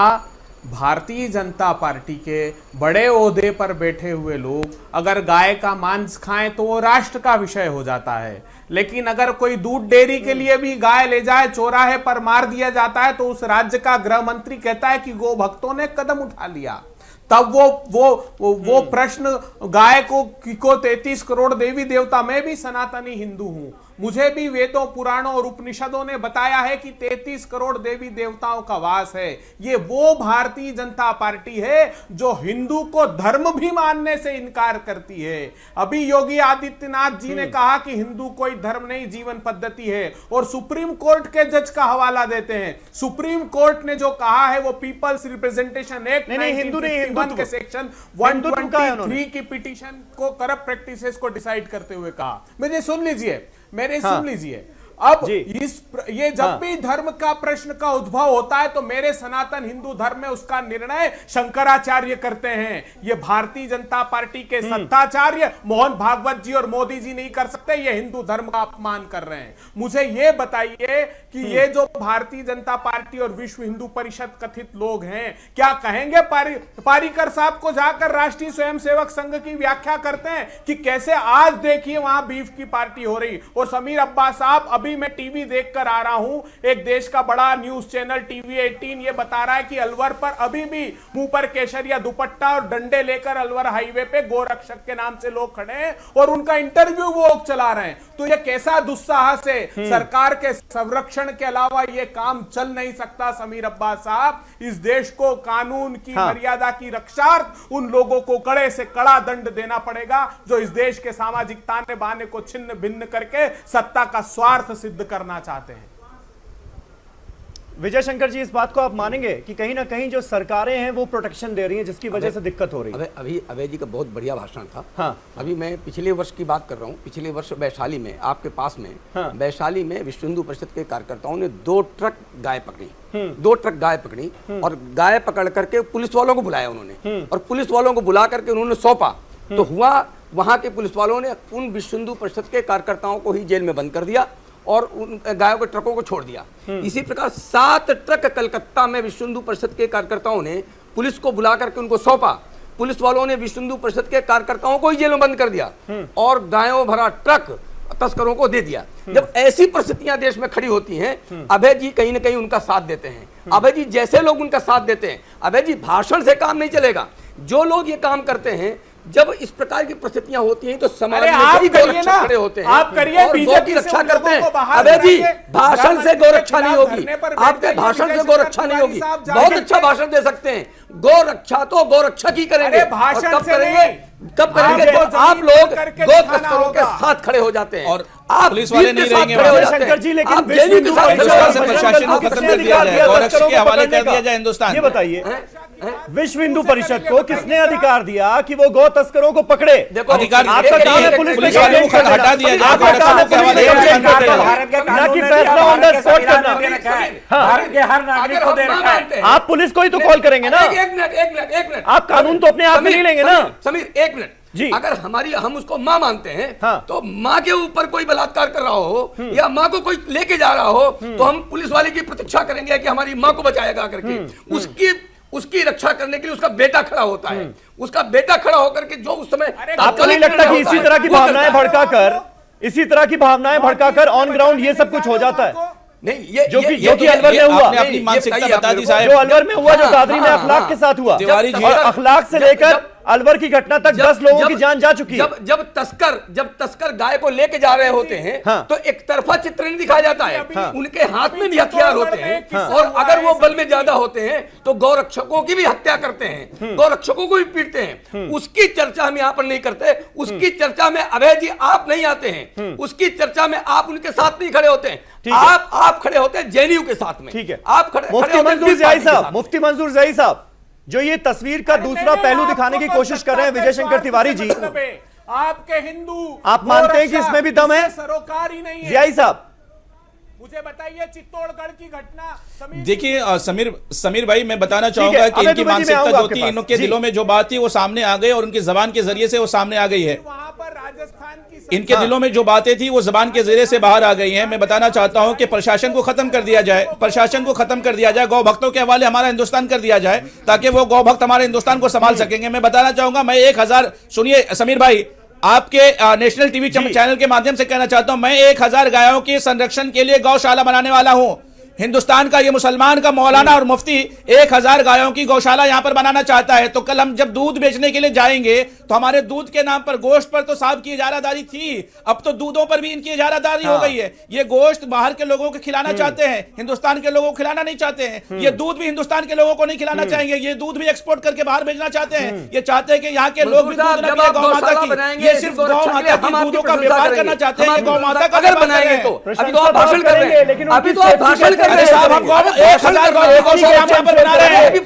भारतीय जनता पार्टी के बड़े ओहदे पर बैठे हुए लोग अगर गाय का मांस खाएं तो वो राष्ट्र का विषय हो जाता है, लेकिन अगर कोई दूध डेयरी के लिए भी गाय ले जाए, चौराहे पर मार दिया जाता है, तो उस राज्य का गृह मंत्री कहता है कि गो भक्तों ने कदम उठा लिया। तब वो प्रश्न गाय को 33 करोड़ देवी देवता, मैं भी सनातनी हिंदू हूं, मुझे भी वेदों, पुराणों और उपनिषदों ने बताया है कि 33 करोड़ देवी देवताओं का वास है। ये वो भारतीय जनता पार्टी है जो हिंदू को धर्म भी मानने से इनकार करती है। अभी योगी आदित्यनाथ जी ने कहा कि हिंदू कोई धर्म नहीं, जीवन पद्धति है, और सुप्रीम कोर्ट के जज का हवाला देते हैं। सुप्रीम कोर्ट ने जो कहा है वो पीपल्स रिप्रेजेंटेशन एक्ट 1951 के सेक्शन 123 की पिटीशन को करप्ट प्रैक्टिसेस को डिसाइड करते हुए कहा। मुझे सुन लीजिए, मेरे सुन लीजिए, अब ये जब भी धर्म का प्रश्न का उद्भव होता है तो मेरे सनातन हिंदू धर्म में उसका निर्णय शंकराचार्य करते हैं। ये भारतीय जनता पार्टी के सत्ताचार्य मोहन भागवत जी और मोदी जी नहीं कर सकते। ये हिंदू धर्म का अपमान कर रहे हैं। मुझे ये बताइए कि ये जो भारतीय जनता पार्टी और विश्व हिंदू परिषद कथित लोग हैं, क्या कहेंगे पारीकर साहब को जाकर राष्ट्रीय स्वयंसेवक संघ की व्याख्या करते हैं कि कैसे आज देखिए वहां बीफ की पार्टी हो रही। और समीर अब्बास साहब, अभी मैं टीवी देखकर आ रहा हूं, एक देश का बड़ा न्यूज चैनल टीवी 18 ये बता रहा है कि अलवर पर अभी भी मुंह पर केसरिया दुपट्टा और डंडे लेकर अलवर हाईवे पे गोरक्षक के नाम से लोग खड़े हैं और उनका इंटरव्यू वो लोग चला रहे हैं। तो ये कैसा दुस्साहस है। सरकार के संरक्षण के अलावा ये काम चल नहीं सकता समीर अब्बास साहब। इस देश को कानून की मर्यादा की रक्षार्थ उन लोगों को कड़े से कड़ा दंड देना पड़ेगा जो इस देश के सामाजिक ताने बाने को छिन्न भिन्न करके सत्ता का स्वार्थ सिद्ध करना चाहते हैं। विजय शंकर जी, इस बात को आप मानेंगे कि कहीं ना कहीं जो सरकारें हैं वो प्रोटेक्शन दे रही हैं जिसकी वजह से दिक्कत हो रही है? अभी अभय जी का बहुत बढ़िया भाषण था। हाँ। अभी मैं पिछले वर्ष की बात कर रहा हूँ। पिछले वर्ष वैशाली में, आपके पास में, वैशाली में विश्व हिंदू परिषद के कार्यकर्ताओं ने 2 ट्रक गाय पकड़ी। 2 ट्रक गाय पकड़ी और गाय पकड़ करके पुलिस वालों को बुलाया उन्होंने, और पुलिस वालों को बुला करके उन्होंने सौंपा। तो हुआ, वहां के पुलिस वालों ने उन विश्व हिंदू परिषद के कार्यकर्ताओं को ही जेल में बंद कर दिया और उन गायों के ट्रकों को छोड़ दिया। इसी प्रकार 7 ट्रक कलकत्ता में विश्व हिंदू परिषद के कार्यकर्ताओं ने पुलिस को बुला करके उनको सौंपा। पुलिस वालों ने विश्व हिंदू परिषद के कार्यकर्ताओं को ही जेल में बंद कर दिया और गायों भरा ट्रक तस्करों को दे दिया। जब ऐसी परिस्थितियां देश में खड़ी होती हैं, अभय जी कहीं ना कहीं उनका साथ देते हैं। अभय जी जैसे लोग उनका साथ देते हैं, अभय जी भाषण से काम नहीं चलेगा। जो लोग ये काम करते हैं, जब इस प्रकार की परिस्थितियां होती हैं तो समाज में कई गोरक्षक खड़े होते हैं, आप करिए, बीजेपी की रक्षा करते हैं। अबे जी, भाषण से गोरक्षा नहीं होगी, आपके भाषण से गोरक्षा नहीं होगी। बहुत अच्छा भाषण दे सकते हैं, गोरक्षा तो गोरक्षा की करेंगे। भाषण कब करेंगे? कब करेंगे? तो आप लोग गो तस्करों के साथ खड़े हो जाते हैं और आप पुलिस वाले नहीं रहेंगे शंकर जी, लेकिन प्रशासन को खत्म कर दिया जाए, गोरक्षक के हवाले कर दिया जाए हिंदुस्तान। ये बताइए, विश्व हिंदू परिषद को किसने अधिकार दिया कि वो गौ तस्करों को पकड़े? अधिकार आपका काम है पुलिस वालों को हटा दिया जाए, आपका काम है ना कि फैसला ऑन द स्पॉट करना। भारत के हर नागरिक को दे रखा है। आप पुलिस को ही तो कॉल करेंगे ना। एक मिनट आप कानून तो अपने हाथ में नहीं लेंगे ना। समीर एक मिनट जी, अगर हम उसको माँ मानते हैं, तो माँ के ऊपर कोई बलात्कार कर रहा हो या माँ को कोई लेके जा रहा हो, तो हम पुलिस वाले की प्रतीक्षा करेंगे कि हमारी माँ को बचाएगा करके। उसकी रक्षा करने के लिए उसका बेटा खड़ा होता है। उसका बेटा खड़ा होकर के जो उस समय, आपको नहीं लगता कि इसी तरह की भावनाएं भड़काकर ऑन ग्राउंड ये सब कुछ हो जाता है? नहीं, ये जो कि अलवर में हुआ, अपनी मानसिकता बता दी साहब, जो अलवर में हुआ, जो दादरी में अखलाक के साथ हुआ, और अखलाक से लेकर अलवर की घटना तक 10 लोगों की जान जा चुकी है। जब तस्कर गाय को लेके जा रहे होते हैं, तो एक तरफा चित्र नहीं दिखाया जाता है। उनके हाथ में भी हथियार होते हैं और अगर वो बल में ज्यादा होते हैं तो गौरक्षकों की भी हत्या करते हैं, गौरक्षकों को भी पीटते हैं। उसकी चर्चा हम यहाँ पर नहीं करते। उसकी चर्चा में अभय जी आप नहीं आते हैं। उसकी चर्चा में आप उनके साथ नहीं खड़े होते हैं। आप खड़े होते हैं जेएनयू के साथ में। ठीक है, आप खड़े मुफ्ती मंजूर ज़ही साहब, जो ये तस्वीर का दूसरा पहलू दिखाने की कोशिश कर रहे हैं विजय शंकर तिवारी जी, आपके हिंदू, आप मानते हैं कि इसमें भी दम है? सरोकारी नहीं है। ज़ही साहब, मुझे बताइए चित्तौड़गढ़ की घटना। देखिए समीर भाई, मैं बताना चाहूंगा कि इनकी मानसिकता जो थी, इनके दिलों में जो बात थी वो सामने आ गई और उनकी जबान के जरिए से वो सामने आ गई है। वहां पर राजस्थान की इनके दिलों में जो बातें थी वो जबान के जरिए से बाहर आ गई हैं। मैं बताना चाहता हूं कि प्रशासन को खत्म कर दिया जाए, प्रशासन को खत्म कर दिया जाए, गौ भक्तों के हवाले हमारा हिंदुस्तान कर दिया जाए ताकि वो गौ भक्त हमारे हिंदुस्तान को संभाल सकेंगे। मैं बताना चाहूंगा, मैं 1000, सुनिए समीर भाई, आपके नेशनल टीवी चैनल के माध्यम से कहना चाहता हूं, मैं 1000 गायों के संरक्षण के लिए गौशाला बनाने वाला हूं। हिंदुस्तान का ये मुसलमान का मौलाना और मुफ्ती 1000 गायों की गौशाला यहां पर बनाना चाहता है। तो कल हम जब दूध बेचने के लिए जाएंगे तो हमारे दूध के नाम पर, गोश्त पर तो साहब की इजारादारी थी, अब तो दूधों पर भी इनकी इजारादारी हो गई है। ये गोश्त बाहर के लोगों को खिलाना चाहते हैं, हिंदुस्तान के लोगों को खिलाना नहीं चाहते हैं। ये दूध भी हिंदुस्तान के लोगों को नहीं खिलाना चाहेंगे, ये दूध भी एक्सपोर्ट करके बाहर भेजना चाहते हैं। ये चाहते हैं कि यहाँ के लोग भी दूध न पिए गौ माता की, ये सिर्फ गौ माता की दूधों का व्यापार करना चाहते हैं। गौ माता का अगर बनाएंगे तो अभी तो आप भाषण कर रहे हैं, अभी तो आप भाषण कर कर रहे हैं साहब, हमको 1000 गौरक्षा पर बना रहे हैं।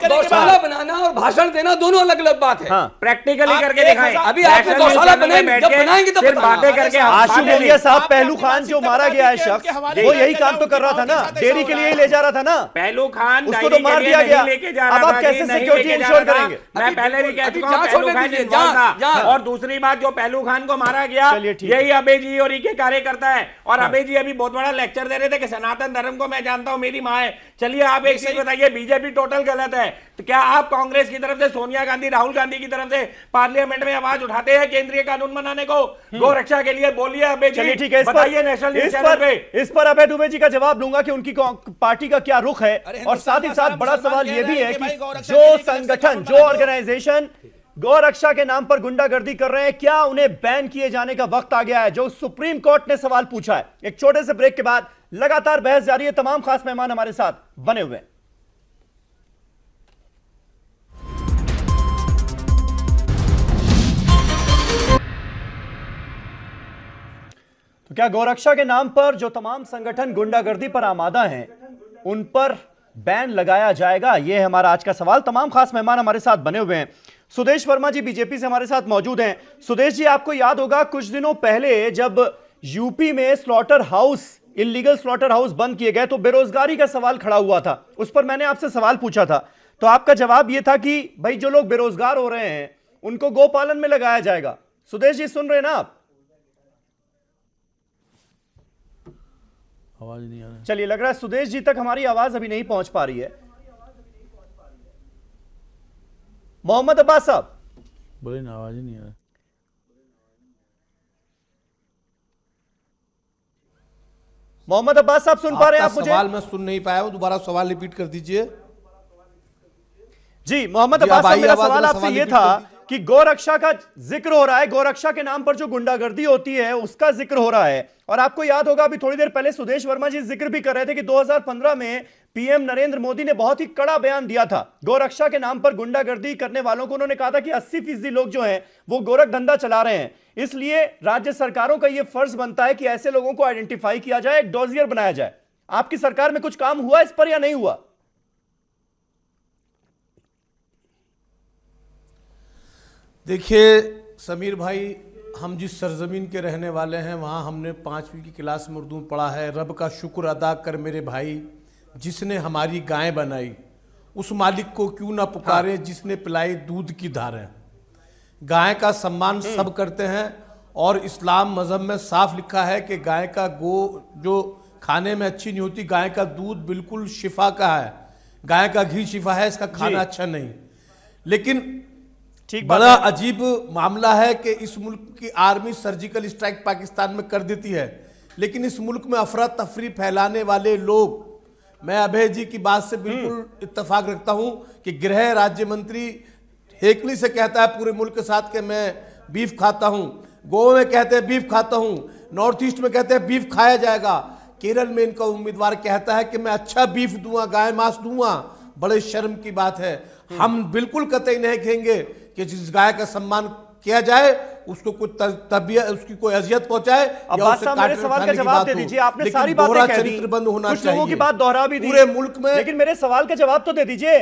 गौशाला बनाना और भाषण देना दोनों अलग अलग बात है। प्रैक्टिकली करके दिखाएं। अभी आपने गौशाला बनाएंगे, जब बनाएंगे तब बातें करके। आशु मौर्य साहब, पहलू खान जो मारा गया है शख्स, वो यही काम तो कर रहा था ना, डेयरी के लिए ही ले जा रहा था ना। पहलू खान उसको तो मार दिया गया, अब आप कैसे सिक्योरिटी इंश्योर करेंगे? मैं पहले भी कह चुका हूं, पहलू खान इंवॉल्व था। और दूसरी बात, जो पहलू खान को मारा गया यही अभय जी और के कार्यकर्ता है। और अभय जी अभी बहुत बड़ा लेक्चर दे रहे थे कि सनातन धर्म को मैं जानता हूं, मेरी मां है। चलिए आप एक चीज बताइए, बीजेपी टोटल गलत है तो क्या आप कांग्रेस की तरफ से सोनिया गांधी, राहुल गांधी की तरफ से पार्लियामेंट में आवाज उठाते हैं केंद्रीय कानून बनाने को, गौ रक्षा के लिए? बोलिए अभय जी, ठीक है, बताइए नेशनल न्यूज़ चैनल पे। इस पर अभय दुबे जी का जवाब लूंगा कि उनकी पार्टी का क्या रुख है। और साथ ही साथ बड़ा सवाल यह भी है कि जो संगठन, जो ऑर्गेनाइजेशन गौ रक्षा के नाम पर गुंडागर्दी कर रहे हैं, क्या उन्हें बैन किए जाने का वक्त आ गया है? जो सुप्रीम कोर्ट ने सवाल पूछा है। एक छोटे से ब्रेक के बाद लगातार बहस जारी है। तमाम खास मेहमान हमारे साथ बने हुए हैं। तो क्या गौरक्षा के नाम पर जो तमाम संगठन गुंडागर्दी पर आमादा हैं, उन पर बैन लगाया जाएगा? यह है हमारा आज का सवाल। तमाम खास मेहमान हमारे साथ बने हुए हैं। सुदेश वर्मा जी बीजेपी से हमारे साथ मौजूद हैं। सुदेश जी, आपको याद होगा कुछ दिनों पहले जब यूपी में slaughter house, illegal slaughter house बंद किए गए तो बेरोजगारी का सवाल खड़ा हुआ था। उस पर मैंने आपसे सवाल पूछा था, तो आपका जवाब यह था कि भाई जो लोग बेरोजगार हो रहे हैं उनको गोपालन में लगाया जाएगा। सुदेश जी सुन रहे हैं ना आप? आवाज नहीं आ रहा। चलिए, लग रहा है सुदेश जी तक हमारी आवाज अभी नहीं पहुंच पा रही है। मोहम्मद अब्बास साहब बोले ना, आवाज ही नहीं आ रहा। मोहम्मद अब्बास साहब सुन पा रहे हैं आप मुझे? सवाल मैं सुन नहीं पाया हूं, दोबारा सवाल रिपीट कर दीजिए। जी मोहम्मद अब्बास साहब, मेरा सवाल आपसे यह था कि गौरक्षा का जिक्र हो रहा है, गौरक्षा के नाम पर जो गुंडागर्दी होती है उसका जिक्र हो रहा है। और आपको याद होगा अभी थोड़ी देर पहले सुदेश वर्मा जी जिक्र भी कर रहे थे कि 2015 में पीएम नरेंद्र मोदी ने बहुत ही कड़ा बयान दिया था गौरक्षा के नाम पर गुंडागर्दी करने वालों को। उन्होंने कहा था कि 80% लोग जो हैं वो गोरख धंधा चला रहे हैं, इसलिए राज्य सरकारों का यह फर्ज बनता है कि ऐसे लोगों को आइडेंटिफाई किया जाए, एक डोजियर बनाया जाए। आपकी सरकार में कुछ काम हुआ इस पर या नहीं हुआ? देखिए समीर भाई, हम जिस सरजमीन के रहने वाले हैं वहाँ हमने 5वीं की क्लास में उर्दू पढ़ा है, रब का शुक्र अदा कर मेरे भाई जिसने हमारी गाय बनाई, उस मालिक को क्यों ना पुकारे जिसने पिलाई दूध की धारें। गाय का सम्मान सब करते हैं और इस्लाम मजहब में साफ लिखा है कि गाय का गो जो खाने में अच्छी नहीं होती, गाय का दूध बिल्कुल शिफा का है, गाय का घी शिफा है, इसका खाना अच्छा नहीं। लेकिन बड़ा अजीब मामला है कि इस मुल्क की आर्मी सर्जिकल स्ट्राइक पाकिस्तान में कर देती है, लेकिन इस मुल्क में अफरा तफरी फैलाने वाले लोग, मैं अभय जी की बात से बिल्कुल इत्तेफाक रखता हूं कि गृह राज्य मंत्री हेकली से कहता है पूरे मुल्क के साथ कि मैं बीफ खाता हूं, गोवा में कहते हैं बीफ खाता हूं, नॉर्थ ईस्ट में कहते हैं बीफ खाया जाएगा, केरल में इनका उम्मीदवार कहता है कि मैं अच्छा बीफ दूंगा, गाय मांस दूंगा। बड़े शर्म की बात है। हम बिल्कुल कतई नहीं कहेंगे कि जिस गाय का सम्मान किया जाए उसको कोई तबियत, उसकी कोई अजियत पहुंचाए। अब्बास साहब, मेरे सवाल का जवाब दे दीजिए। आपने सारी बातें कह दी, बंद होना कुछ लोगों की बात दोहरा भी दी पूरे मुल्क में, लेकिन मेरे सवाल का जवाब तो दे दीजिए।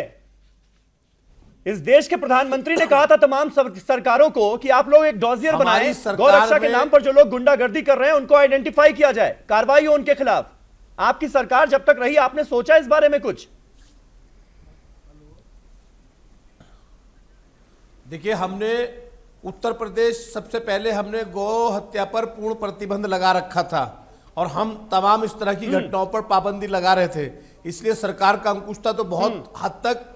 इस देश के प्रधानमंत्री ने कहा था तमाम सरकारों को कि आप लोग एक डोजियर बनाएं, गौरक्षा के नाम पर जो लोग गुंडागर्दी कर रहे हैं उनको आइडेंटिफाई किया जाए, कार्रवाई हो उनके खिलाफ। आपकी सरकार जब तक रही आपने सोचा इस बारे में कुछ? देखिए, हमने उत्तर प्रदेश सबसे पहले हमने गौ हत्या पर पूर्ण प्रतिबंध लगा रखा था और हम तमाम इस तरह की घटनाओं पर पाबंदी लगा रहे थे, इसलिए सरकार का अंकुश था तो बहुत हद तक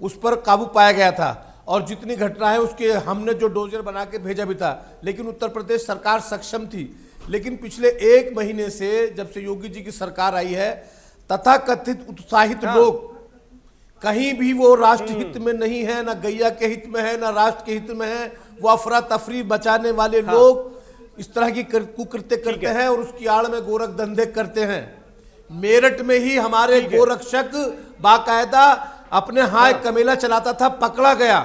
उस पर काबू पाया गया था और जितनी घटनाएं उसके हमने जो डोजर बना के भेजा भी था। लेकिन उत्तर प्रदेश सरकार सक्षम थी। लेकिन पिछले 1 महीने से जब से योगी जी की सरकार आई है, तथाकथित उत्साहित लोग, कहीं भी वो राष्ट्र हित में नहीं है, ना गैया के हित में है, ना राष्ट्र के हित में है, वो अफरा तफरी बचाने वाले लोग इस तरह की कुकृत्य करते हैं और उसकी आड़ में गोरख धंधे करते हैं। मेरठ में ही हमारे गोरक्षक बाकायदा अपने हाथ कमेला चलाता था, पकड़ा गया।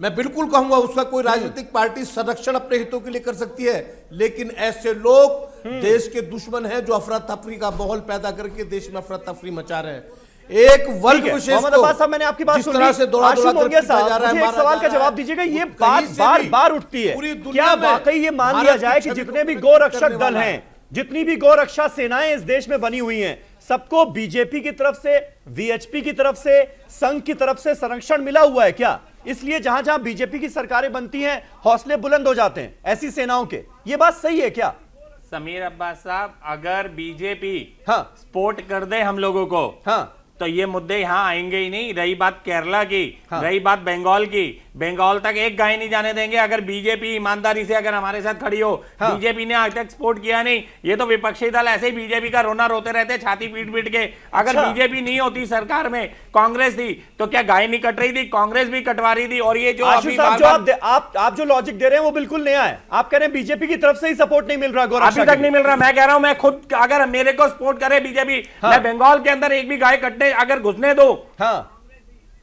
मैं बिल्कुल कहूंगा उसका कोई राजनीतिक पार्टी संरक्षण अपने हितों के लिए कर सकती है, लेकिन ऐसे लोग देश के दुश्मन हैं जो अफरा तफरी का माहौल पैदा करके देश में अफरा तफरी मचा रहे हैं। एक वर्ग विशेष को मैंने आपकी बात जिस तरह से दौड़ा दौड़ा कर पीटा जा रहा है, एक सवाल का जवाब दीजिएगा, ये बात बार बार उठती है, क्या वाकई ये मान लिया जाए कि जितने भी गोरक्षक दल हैं, जितनी भी गोरक्षा सेनाएं इस देश में बनी हुई हैं, सबको बीजेपी की तरफ से, वीएचपी की तरफ से, संघ की तरफ से संरक्षण मिला हुआ है क्या? इसलिए जहां जहां बीजेपी की सरकारें बनती हैं हौसले बुलंद हो जाते हैं ऐसी सेनाओं के, ये बात सही है क्या? समीर अब्बास साहब, अगर बीजेपी सपोर्ट कर दे हम लोगों को तो ये मुद्दे यहाँ आएंगे ही नहीं। रही बात केरला की, रही बात बंगाल की, बंगाल तक एक गाय नहीं जाने देंगे अगर बीजेपी ईमानदारी से अगर हमारे साथ खड़ी हो। बीजेपी ने आज तक सपोर्ट किया नहीं, ये तो विपक्षी दल ऐसे ही बीजेपी का रोना रोते रहते छाती पीट पीट के। अगर बीजेपी नहीं होती सरकार में, कांग्रेस थी, तो क्या गाय नहीं कट रही थी? कांग्रेस भी कटवा रही थी। और ये जो आप जो लॉजिक दे रहे हैं वो बिल्कुल नया है। आप कह रहे हैं बीजेपी की तरफ से ही सपोर्ट नहीं मिल रहा, अभी तक नहीं मिल रहा। मैं कह रहा हूं, मैं खुद अगर मेरे को सपोर्ट करे बीजेपी, मैं बंगाल के अंदर एक भी गाय कटने अगर घुसने दो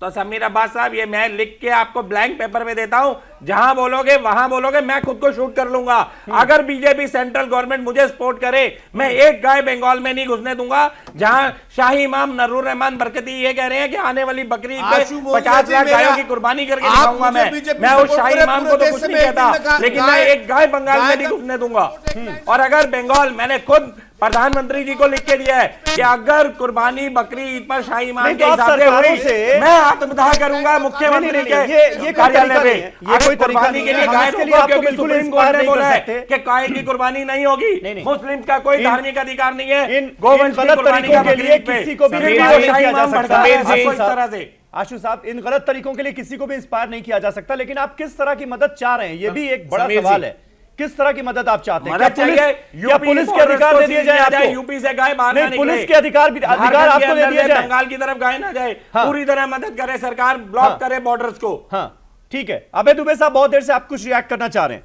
तो समीर अब्बास साहब, ये मैं लिख के आपको ब्लैंक पेपर में देता हूं, जहां बोलोगे वहां बोलोगे, मैं खुद को शूट कर लूंगा। अगर बीजेपी सेंट्रल गवर्नमेंट मुझे सपोर्ट करे, मैं एक गाय बंगाल में नहीं घुसने दूंगा। जहां शाही इमाम नरूर रहमान बरकती ये कह रहे हैं कि आने वाली बकरीद पे 50 लाख गायों की कुर्बानी करके दिखाऊंगा। मैं उस शाही इमाम को तो कुछ नहीं कहता, लेकिन मैं एक गाय बंगाल में नहीं घुसने दूंगा। और अगर बंगाल, मैंने खुद प्रधानमंत्री जी को लिख के दिया है कि अगर कुर्बानी बकरी ईद पर शाही इमाम के हिसाब से मैं आत्मदाह करूंगा मुख्यमंत्री के कार्यालय में। ये कोई कुर्बानी के लिए गाय के लिए आपको बिल्कुल इंस्पायर नहीं बोला है कि गाय की कुर्बानी नहीं होगी। मुस्लिम का कोई धार्मिक अधिकार नहीं है गोवंश की कुर्बानी का बकरीद पे। किसी को भी इस तरह से आशु साहब, इन गलत तरीकों के लिए किसी को भी इंस्पायर नहीं किया जा सकता। लेकिन आप किस तरह की मदद चाह रहे हैं, ये भी एक बड़ा सवाल है। किस तरह की मदद आप चाहते हैं? क्या पुलिस के अधिकार दे दिए जाए आपको? यूपी से गाय बाहर नहीं, पुलिस के अधिकार आपको दे दिए जाए, बंगाल की तरफ गाय ना जाए। पूरी तरह मदद करे सरकार, ब्लॉक करे बॉर्डर्स को। ठीक है। अबे दुबे साहब, बहुत देर से आप कुछ रिएक्ट करना चाह रहे हैं।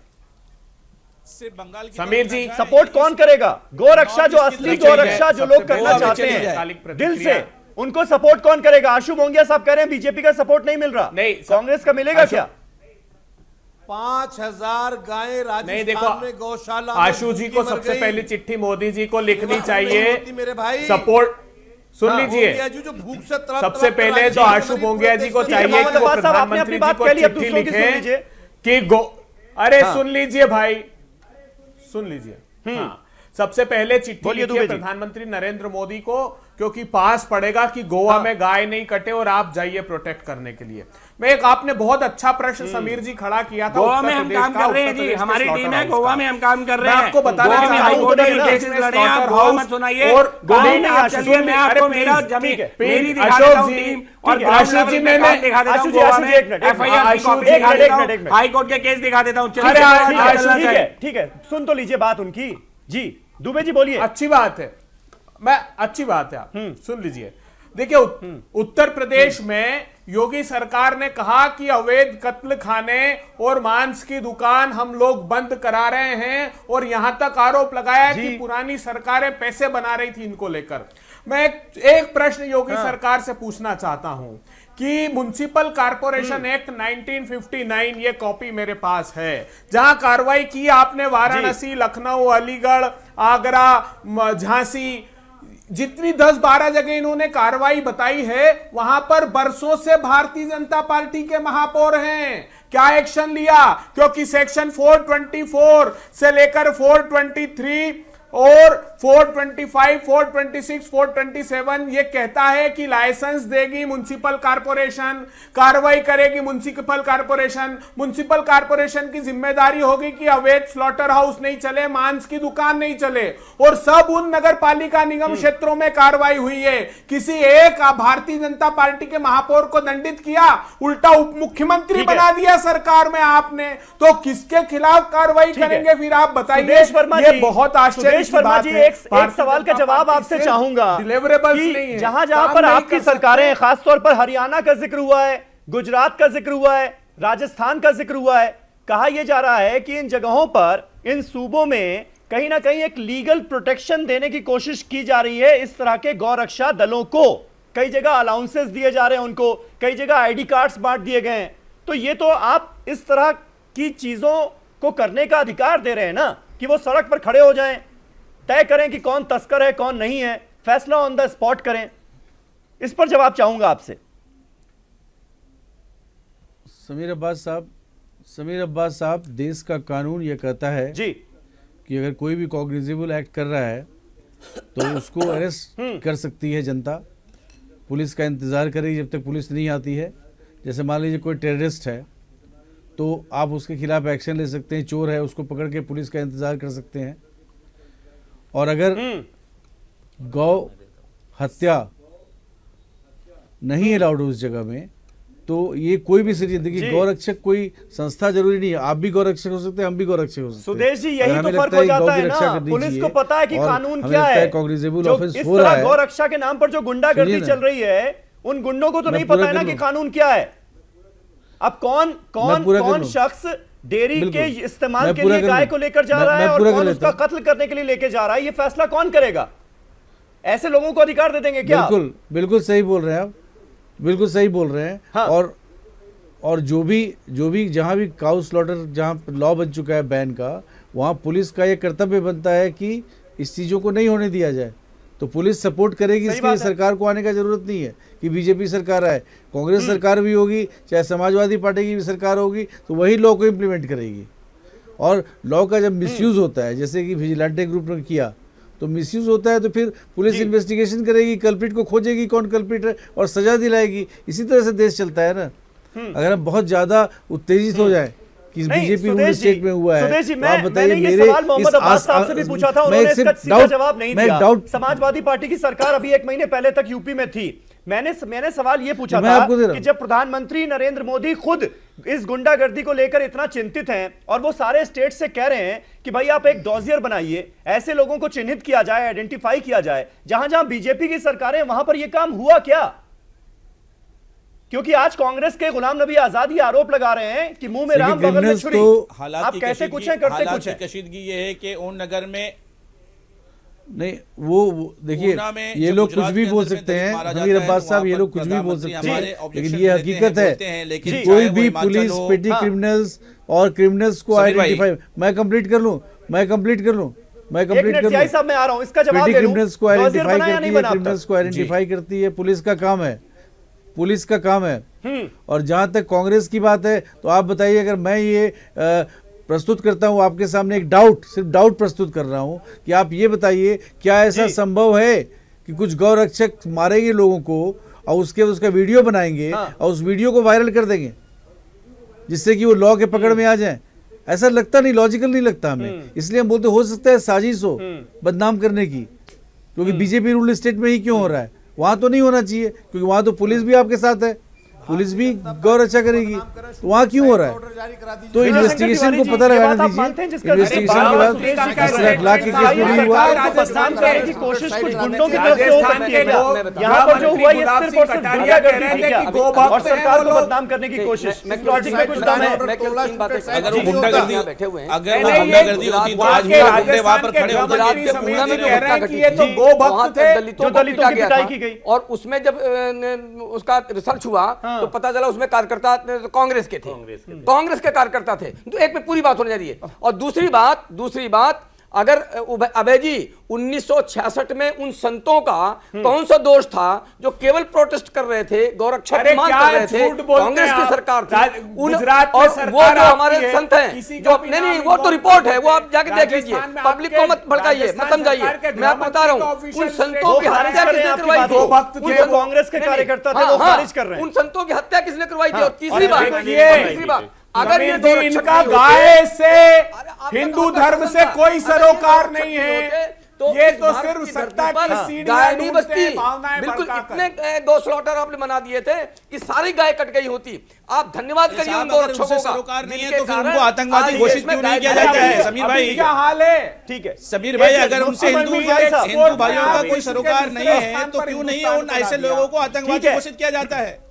समीर जी, सपोर्ट कौन करेगा? गोरक्षा, जो असली गोरक्षा जो लोग करना चाहते हैं दिल से, उनको सपोर्ट कौन करेगा? आशु मोंगिया साहब कह रहे हैं बीजेपी का सपोर्ट नहीं मिल रहा, नहीं कांग्रेस का मिलेगा क्या? 5000 गायें राजस्थान में गौशाला। आशु जी को सबसे पहली चिट्ठी मोदी जी को लिखनी चाहिए, मेरे भाई सपोर्ट। सुन लीजिए, जो भूख से सबसे पहले तो आशु मोंगिया जी को चाहिए कि वो प्रधानमंत्री जी को चिट्ठी लिखे कि अरे सुन लीजिए भाई, सुन लीजिए। सबसे पहले चिट्ठी लिखिए प्रधानमंत्री नरेंद्र मोदी को, क्योंकि पास पड़ेगा कि गोवा में गाय नहीं कटे और आप जाइए प्रोटेक्ट करने के लिए। मैं एक आपने बहुत अच्छा प्रश्न समीर जी खड़ा किया था। गोवा में हम काम कर रहे हैं जी, हमारी टीम है गोवा में, हम काम कर रहे हैं। मैं आपको बताना चाहता हूं, हाईकोर्ट के केस दिखा देता हूँ। ठीक है, सुन तो लीजिए बात उनकी। जी दुबे जी बोलिए। अच्छी बात है, मैं अच्छी बात है, आप सुन लीजिए। देखिए, उत्तर प्रदेश में योगी सरकार ने कहा कि अवैध कत्ल खाने और मांस की दुकान हम लोग बंद करा रहे हैं, और यहां तक आरोप लगाया कि पुरानी सरकारें पैसे बना रही थी इनको लेकर। मैं एक प्रश्न योगी सरकार से पूछना चाहता हूं कि म्युनिसिपल कारपोरेशन एक्ट 1959, ये कॉपी मेरे पास है, जहां कार्रवाई की आपने वाराणसी, लखनऊ, अलीगढ़, आगरा, झांसी, जितनी 10-12 जगह इन्होंने कार्रवाई बताई है, वहां पर बरसों से भारतीय जनता पार्टी के महापौर हैं। क्या एक्शन लिया? क्योंकि सेक्शन 424 से लेकर 423 और 425, 426, 427 ये कहता है कि लाइसेंस देगी म्युनिसिपल कारपोरेशन, कार्रवाई करेगी म्युनिसिपल कारपोरेशन। म्युनिसिपल कारपोरेशन की जिम्मेदारी होगी कि अवैध स्लॉटर हाउस नहीं चले, मांस की दुकान नहीं चले, और सब उन नगर पालिका निगम क्षेत्रों में कार्रवाई हुई है। किसी एक भारतीय जनता पार्टी के महापौर को दंडित किया, उल्टा उप मुख्यमंत्री बना दिया सरकार में आपने, तो किसके खिलाफ कार्रवाई करेंगे फिर आप बताइए। ये बहुत आश्चर्य शर्मा जी, एक सवाल का जवाब आपसे चाहूंगा। डिलीवरेबल जहां जहां पर आपकी सरकारें, खासतौर पर हरियाणा का जिक्र हुआ है, गुजरात का जिक्र हुआ है, राजस्थान का जिक्र हुआ है, कहा यह जा रहा है कि इन जगहों पर, इन सूबों में कहीं ना कहीं एक लीगल प्रोटेक्शन देने की कोशिश की जा रही है इस तरह के गौरक्षा दलों को। कई जगह अलाउंसेस दिए जा रहे हैं उनको, कई जगह आईडी कार्ड्स बांट दिए गए हैं। तो ये तो आप इस तरह की चीजों को करने का अधिकार दे रहे हैं ना, कि वो सड़क पर खड़े हो जाएं, तय करें कि कौन तस्कर है कौन नहीं है, फैसला ऑन द स्पॉट करें। इस पर जवाब चाहूंगा आपसे। समीर अब्बास साहब, देश का कानून यह कहता है जी कि अगर कोई भी कॉग्निजेबल एक्ट कर रहा है तो उसको अरेस्ट कर सकती है जनता, पुलिस का इंतजार करेगी जब तक पुलिस नहीं आती है। जैसे मान लीजिए कोई टेररिस्ट है तो आप उसके खिलाफ एक्शन ले सकते हैं, चोर है उसको पकड़ के पुलिस का इंतजार कर सकते हैं। और अगर गौ हत्या नहीं अलाउड उस जगह में, तो ये कोई भी सिटीजन, देखिए गौरक्षक कोई संस्था जरूरी नहीं है, आप भी गौरक्षक हो सकते हैं, हम भी गौरक्षक हो सकते हैं। सुदेश जी, यही तो फर्क हो जाता है ना, पुलिस को पता है कि कानून क्या है। कॉग्निजेबल ऑफेंस इस हो रहा तरह है, गौरक्षा के नाम पर जो गुंडागर्दी चल रही है, उन गुंडों को तो नहीं पता है ना कि कानून क्या है। अब कौन शख्स डेयरी के इस्तेमाल के लिए गाय को लेकर जा रहा है और कौन उसका कत्ल करने के लिए लेकर जा रहा है, ये फैसला कौन करेगा? ऐसे लोगों को अधिकार दे देंगे क्या? बिल्कुल सही बोल रहे हैं आप, बिल्कुल सही बोल रहे हैं। हाँ। और जो भी जहां भी काउ स्लॉटर, जहां लॉ बन चुका है बैन का, वहां पुलिस का ये कर्तव्य बनता है कि इस चीजों को नहीं होने दिया जाए। तो पुलिस सपोर्ट करेगी, इसके लिए सरकार को आने का जरूरत नहीं है कि बीजेपी सरकार आए, कांग्रेस सरकार भी होगी, चाहे समाजवादी पार्टी की भी सरकार होगी, तो वही लॉ को इम्प्लीमेंट करेगी। और लॉ का जब मिसयूज होता है, जैसे कि विजिलेंटे ग्रुप ने किया, तो मिसयूज होता है तो फिर पुलिस इन्वेस्टिगेशन करेगी, कल्प्रिट को खोजेगी कौन कल्प्रिट है और सजा दिलाएगी। इसी तरह से देश चलता है ना। अगर हम बहुत ज्यादा उत्तेजित हो जाए कि बीजेपी रूल स्टेट में हुआ है, तो आप बताइए, मेरे मोहम्मद अब्बास साहब से भी पूछा था, उन्होंने इसका सीधा जवाब नहीं दिया। समाजवादी पार्टी की सरकार अभी 1 महीने पहले तक यूपी में थी। मैंने सवाल ये पूछा था कि जब प्रधानमंत्री नरेंद्र मोदी खुद इस गुंडागर्दी को लेकर इतना चिंतित हैं और वो सारे स्टेट से कह रहे हैं कि भाई आप एक डॉजियर बनाइए, ऐसे लोगों को चिन्हित किया जाए, आइडेंटिफाई किया जाए, जहां जहां बीजेपी की सरकारें, वहां पर यह काम हुआ क्या? क्योंकि आज कांग्रेस के गुलाम नबी आजाद ये आरोप लगा रहे हैं कि मुंह में राम बगल में छुरी। आप कहते कुछ हैं करते कुछ हैं। कशीदगी ये है कि ओन नगर में नहीं, वो देखिए, ये लोग कुछ भी बोल सकते हैं, समीर अब्बास साहब, ये लोग कुछ भी बोल सकते हैं, लेकिन ये हकीकत है कि कोई भी पुलिस पेटी क्रिमिनल्स और क्रिमिनल्स को आइडेंटिफाई, मैं कंप्लीट कर लूं साहब, मैं आ रहा हूं, इसका जवाब दे दूं। क्रिमिनल्स को आइडेंटिफाई करती है, क्रिमिनल्स को आइडेंटिफाई करती है, पुलिस का काम है। और जहां तक कांग्रेस की बात है, तो आप बताइए, अगर मैं ये प्रस्तुत करता हूं आपके सामने एक सिर्फ डाउट प्रस्तुत कर रहा हूं कि आप ये बताइए, क्या ऐसा संभव है कि कुछ गौरक्षक मारेंगे लोगों को और उसका वीडियो बनाएंगे और उस वीडियो को वायरल कर देंगे जिससे कि वो लॉ के पकड़ में आ जाए? ऐसा लगता नहीं, लॉजिकल नहीं लगता हमें। इसलिए हम बोलते हो सकता है साजिश हो बदनाम करने की, क्योंकि बीजेपी रूल स्टेट में ही क्यों हो रहा है, वहां तो नहीं होना चाहिए, क्योंकि वहां तो पुलिस भी आपके साथ है, पुलिस भी गौर अच्छा करेगी, तो वहां क्यों हो रहा है? तो इन्वेस्टिगेशन को पता लगाने दीजिए। इन्वेस्टिगेशन के बाद इस लाख के केस में भी हुआ, की कोशिश कुछ गुंडों की तरफ से हो सकती है। यहाँ पर जो हुआ ये सिर्फ और सिर्फ गुंडागर्दी थी क्या, और सरकार को बदनाम करने की कोशिश? लॉजिक में कुछ दम है? अगर वो गुंडागर्दी होती तो आज भी गुंडे वहां पर खड़े होते, जो दलितों की पिटाई की गई, और उसमें जब उसका रिसर्च हुआ तो पता चला उसमें कार्यकर्ता कांग्रेस के थे, कांग्रेस के कार्यकर्ता थे। तो एक में पूरी बात होनी चाहिए। और दूसरी बात, अगर अभय जी 1966 में उन संतों का कौन सा दोष था जो केवल प्रोटेस्ट कर रहे थे, गौरक्षक मांग कर रहे थे, कांग्रेस की सरकार थी। और वो जो हमारे संत हैं, जो नहीं, वो तो रिपोर्ट है, वो आप जाके देख लीजिए, पब्लिक को मत भड़काइए, मत समझाइए। मैं आपको बता रहा हूँ, उन संतों की हत्या किसने करवाई थी? कांग्रेस के कार्यकर्ता थे, वो खारिज कर रहे हैं। उन संतों की हत्या किसने करवाई थी? और तीसरी बात, अगर ये इनका गाय से हिंदू धर्म से कोई सरोकार नहीं है, तो ये तो सिर्फ सत्ता की सीढ़ियां नहीं बसती। बिल्कुल, इतने गौ स्लॉटर आपने बना दिए थे कि सारी गाय कट गई होती। आप धन्यवाद करिए उन गौरक्षकों का। सरोकार नहीं है तो फिर उनको आतंकवादी घोषित क्यों नहीं किया जाता है? समीर भाई, क्या हाल है? ठीक है समीर भाई, अगर उनसे हिंदू भाइयों का कोई सरोकार नहीं है तो क्यों नहीं उन ऐसे लोगों को आतंकवादी घोषित किया जाता है?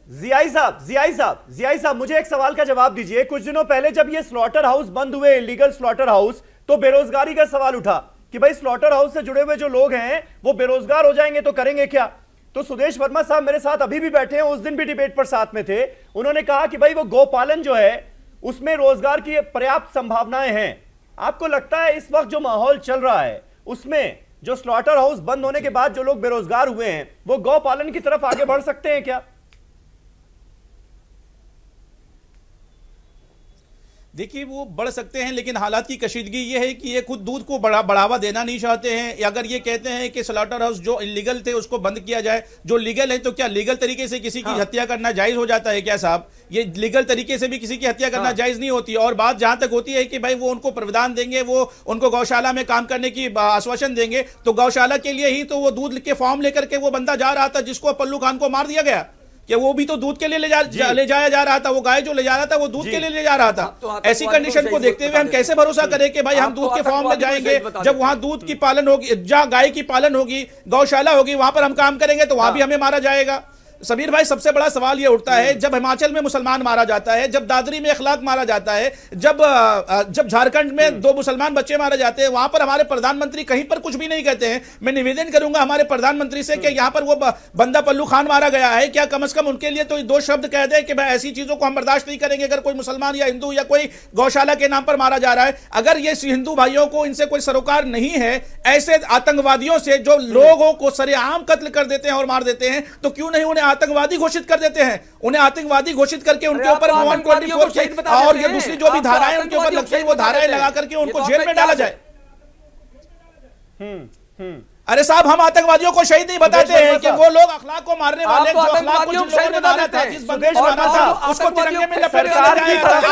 जियाई साहब, मुझे एक सवाल का जवाब दीजिए। कुछ दिनों पहले जब ये स्लॉटर हाउस बंद हुए, इलीगल स्लॉटर हाउस, तो बेरोजगारी का सवाल उठा कि भाई स्लॉटर हाउस से जुड़े हुए जो लोग हैं वो बेरोजगार हो जाएंगे तो करेंगे क्या? तो सुदेश वर्मा साहब मेरे साथ अभी भी बैठे हैं, उस दिन भी डिबेट पर साथ में थे। उन्होंने कहा कि भाई वो गौपालन जो है उसमें रोजगार की पर्याप्त संभावनाएं हैं। आपको लगता है इस वक्त जो माहौल चल रहा है उसमें जो स्लॉटर हाउस बंद होने के बाद जो लोग बेरोजगार हुए हैं वो गौपालन की तरफ आगे बढ़ सकते हैं क्या? देखिए वो बढ़ सकते हैं, लेकिन हालात की कशीदगी ये है कि ये खुद दूध को बढ़ावा देना नहीं चाहते हैं। अगर ये कहते हैं कि स्लॉटर हाउस जो इलीगल थे उसको बंद किया जाए, जो लीगल है, तो क्या लीगल तरीके से किसी की हत्या करना जायज हो जाता है क्या साहब? ये लीगल तरीके से भी किसी की हत्या करना जायज नहीं होती। और बात जहां तक होती है कि भाई वो उनको प्रावधान देंगे, वो उनको गौशाला में काम करने की आश्वासन देंगे, तो गौशाला के लिए ही तो वो दूध के फॉर्म लेकर के वो बंदा जा रहा था जिसको पल्लू खान को मार दिया गया, कि वो भी तो दूध के लिए ले जाया जा रहा था। वो गाय जो ले जा रहा था वो दूध के लिए ले जा रहा था। तो ऐसी कंडीशन को देखते हुए हम कैसे भरोसा करें कि भाई हम दूध के फॉर्म में जाएंगे, जब वहां दूध की पालन होगी, जहां गाय की पालन होगी, गौशाला होगी, वहां पर हम काम करेंगे तो वहां भी हमें मारा जाएगा। समीर भाई, सबसे बड़ा सवाल यह उठता है, जब हिमाचल में मुसलमान मारा जाता है, जब दादरी में अखलाक मारा जाता है, जब झारखंड में 2 मुसलमान बच्चे मारे जाते हैं, वहां पर हमारे प्रधानमंत्री कहीं पर कुछ भी नहीं कहते हैं। मैं निवेदन करूंगा हमारे प्रधानमंत्री से कि यहां पर वो बंदा पल्लू खान मारा गया है, क्या कम से कम उनके लिए तो 2 शब्द कह दे कि भाई ऐसी चीजों को हम बर्दाश्त नहीं करेंगे अगर कोई मुसलमान या हिंदू या कोई गौशाला के नाम पर मारा जा रहा है। अगर ये हिंदू भाइयों को इनसे कोई सरोकार नहीं है, ऐसे आतंकवादियों से जो लोगों को सरेआम कत्ल कर देते हैं और मार देते हैं, तो क्यों नहीं उन्हें आतंकवादी घोषित कर देते हैं? उन्हें आतंकवादी घोषित करके उनके ऊपर 124 और ये दूसरी जो भी धाराएं उनके ऊपर लगती है वो धाराएं लगा करके उनको जेल में डाला जाए। अरे साहब, हम आतंकवादियों को शहीद नहीं बताते हैं कि वो लोग अखलाक को मारने वाले, जो अखलाक को जिन लोगों ने मारा था, जिस बंदे को मारा था, उसको तिरंगे में लपेट दिया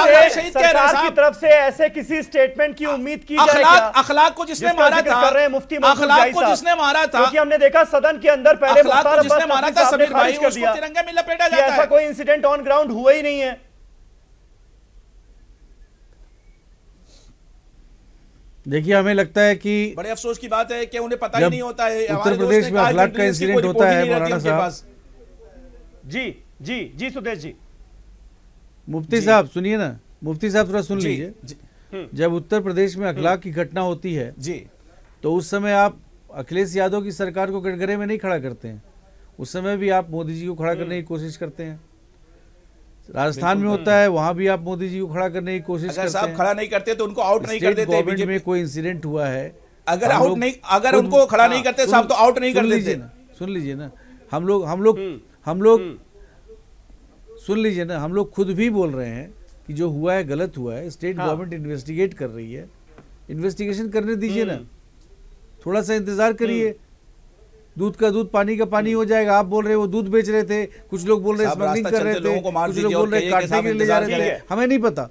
जाए। शहीद कह रहे हैं की तरफ से ऐसे किसी स्टेटमेंट की उम्मीद की जाए क्या? अखलाक को जिसने मारा था, मुफ्ती अखलाक को जिसने मारा था, क्योंकि हमने देखा सदन के अंदर पहले अखलाक को जिसने मारा था समीर भाई, उसको तिरंगे में लपेटा जाता है। ऐसा कोई इंसिडेंट ऑन ग्राउंड हुआ ही नहीं है। देखिए, हमें लगता है कि बड़े अफसोस की बात है कि उन्हें पता ही नहीं होता है। उत्तर प्रदेश में अखलाक का इंसिडेंट होता है मौलाना साहब। जी जी जी सुदेश जी, मुफ्ती साहब सुनिए ना, मुफ्ती साहब थोड़ा सुन लीजिए। जब उत्तर प्रदेश में अखलाक की घटना होती है जी, तो उस समय आप अखिलेश यादव की सरकार को कटघरे में नहीं खड़ा करते हैं, उस समय भी आप मोदी जी को खड़ा करने की कोशिश करते हैं। राजस्थान में होता है, वहां भी आप मोदी जी को खड़ा करने की कोशिश करते हैं। अगर साहब खड़ा नहीं करते तो उनको आउट नहीं कर देते। गवर्नमेंट में कोई इंसिडेंट हुआ है, अगर आउट नहीं, अगर उनको खड़ा नहीं करते साहब तो आउट नहीं कर देते। सुन लीजिए ना, हम लोग सुन लीजिए ना, हम लोग खुद भी बोल रहे हैं कि जो हुआ है गलत हुआ है। स्टेट गवर्नमेंट इन्वेस्टिगेट कर रही है, इन्वेस्टिगेशन करने दीजिए ना, थोड़ा सा इंतजार करिए। दूध का दूध, पानी का पानी हो जाएगा। आप बोल रहे वो दूध बेच रहे थे, कुछ लोग बोल रहे स्मगलिंग कर रहे थे, कुछ लोग बोल रहे काटने के लिए ले जा रहे थे। हमें नहीं पता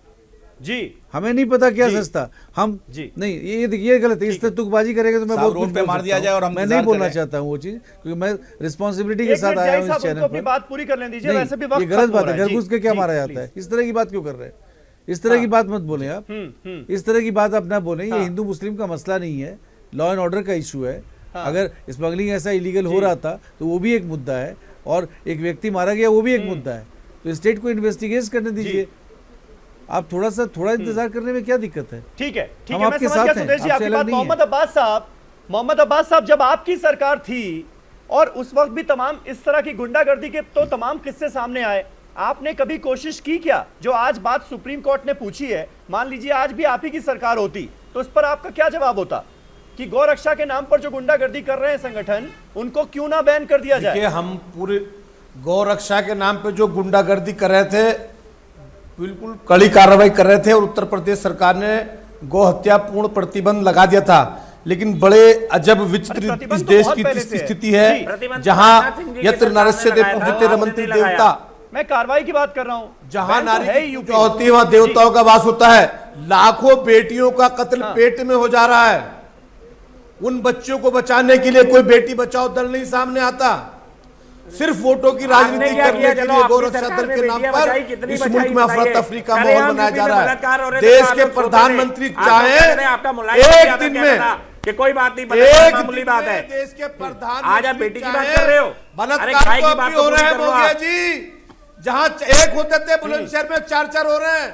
जी, हमें नहीं पता क्या सस्ता। हम नहीं, ये गलत है। इस तरह तुकबाजी करेंगे तो मैं बहुत कुछ पे मार दिया जाए और मैं नहीं बोलना चाहता हूँ वो चीज, क्योंकि मैं रिस्पॉन्सिबिलिटी के साथ आया हूँ इस चैनल पर। बात पूरी कर लें दीजिए, वैसे भी ये गलत बात है। घर घुस के क्या मारा जाता है? इस तरह की बात क्यों कर रहे हैं? इस तरह की बात मत बोले आप, इस तरह की बात आप ना बोले। ये हिंदू मुस्लिम का मसला नहीं है, लॉ एंड ऑर्डर का इशू है। अगर स्मगलिंग ऐसा इलीगल हो रहा था तो वो भी एक मुद्दा है, और एक व्यक्ति मारा गया वो भी एक मुद्दा है। तो स्टेट को इन्वेस्टिगेट करने दीजिए। आप थोड़ा इंतजार करने में क्या दिक्कत है? ठीक है, हम आपके साथ हैं, आपसे अलग नहीं है। मोहम्मद अब्बास साहब, जब आपकी सरकार थी और उस वक्त भी तमाम इस तरह की गुंडागर्दी के तो तमाम किस्से सामने आए, आपने कभी कोशिश की क्या? जो आज बात सुप्रीम कोर्ट ने पूछी है, मान लीजिए आज भी आप ही की सरकार होती तो इस पर आपका क्या जवाब होता कि गौ रक्षा के नाम पर जो गुंडागर्दी कर रहे हैं संगठन, उनको क्यों ना बैन कर दिया जाए? हम पूरे गौ रक्षा के नाम पे जो गुंडागर्दी कर रहे थे, बिल्कुल कड़ी कार्रवाई कर रहे थे, और उत्तर प्रदेश सरकार ने गौ हत्या पूर्ण प्रतिबंध लगा दिया था। लेकिन बड़े अजब विचित्र इस देश की स्थिति है, जहां यत्र नरस्य पूज्यते रमन्ते देवता। मैं कार्रवाई की बात कर रहा हूं। जहां नारी जो होती है वहां देवताओं का वास होता है। लाखों बेटियों का कत्ल पेट में हो जा रहा है। उन बच्चों को बचाने के लिए कोई बेटी बचाओ दल नहीं सामने आता। सिर्फ वोटों की राजनीति करने के लिए गौ रक्षा दल के नाम पर इस मुल्क में अफरा तफरी का माहौल बनाया जा रहा है। देश के प्रधानमंत्री चाहे एक दिन में कि कोई बात नहीं, एक मामूली बात है, देश के प्रधान आज आप बेटी की बात कर रहे हो, बलात्कार हो रहे हैं मोदिया जी। जहां एक होते थे बुलंदशहर में 4 हो रहे हैं।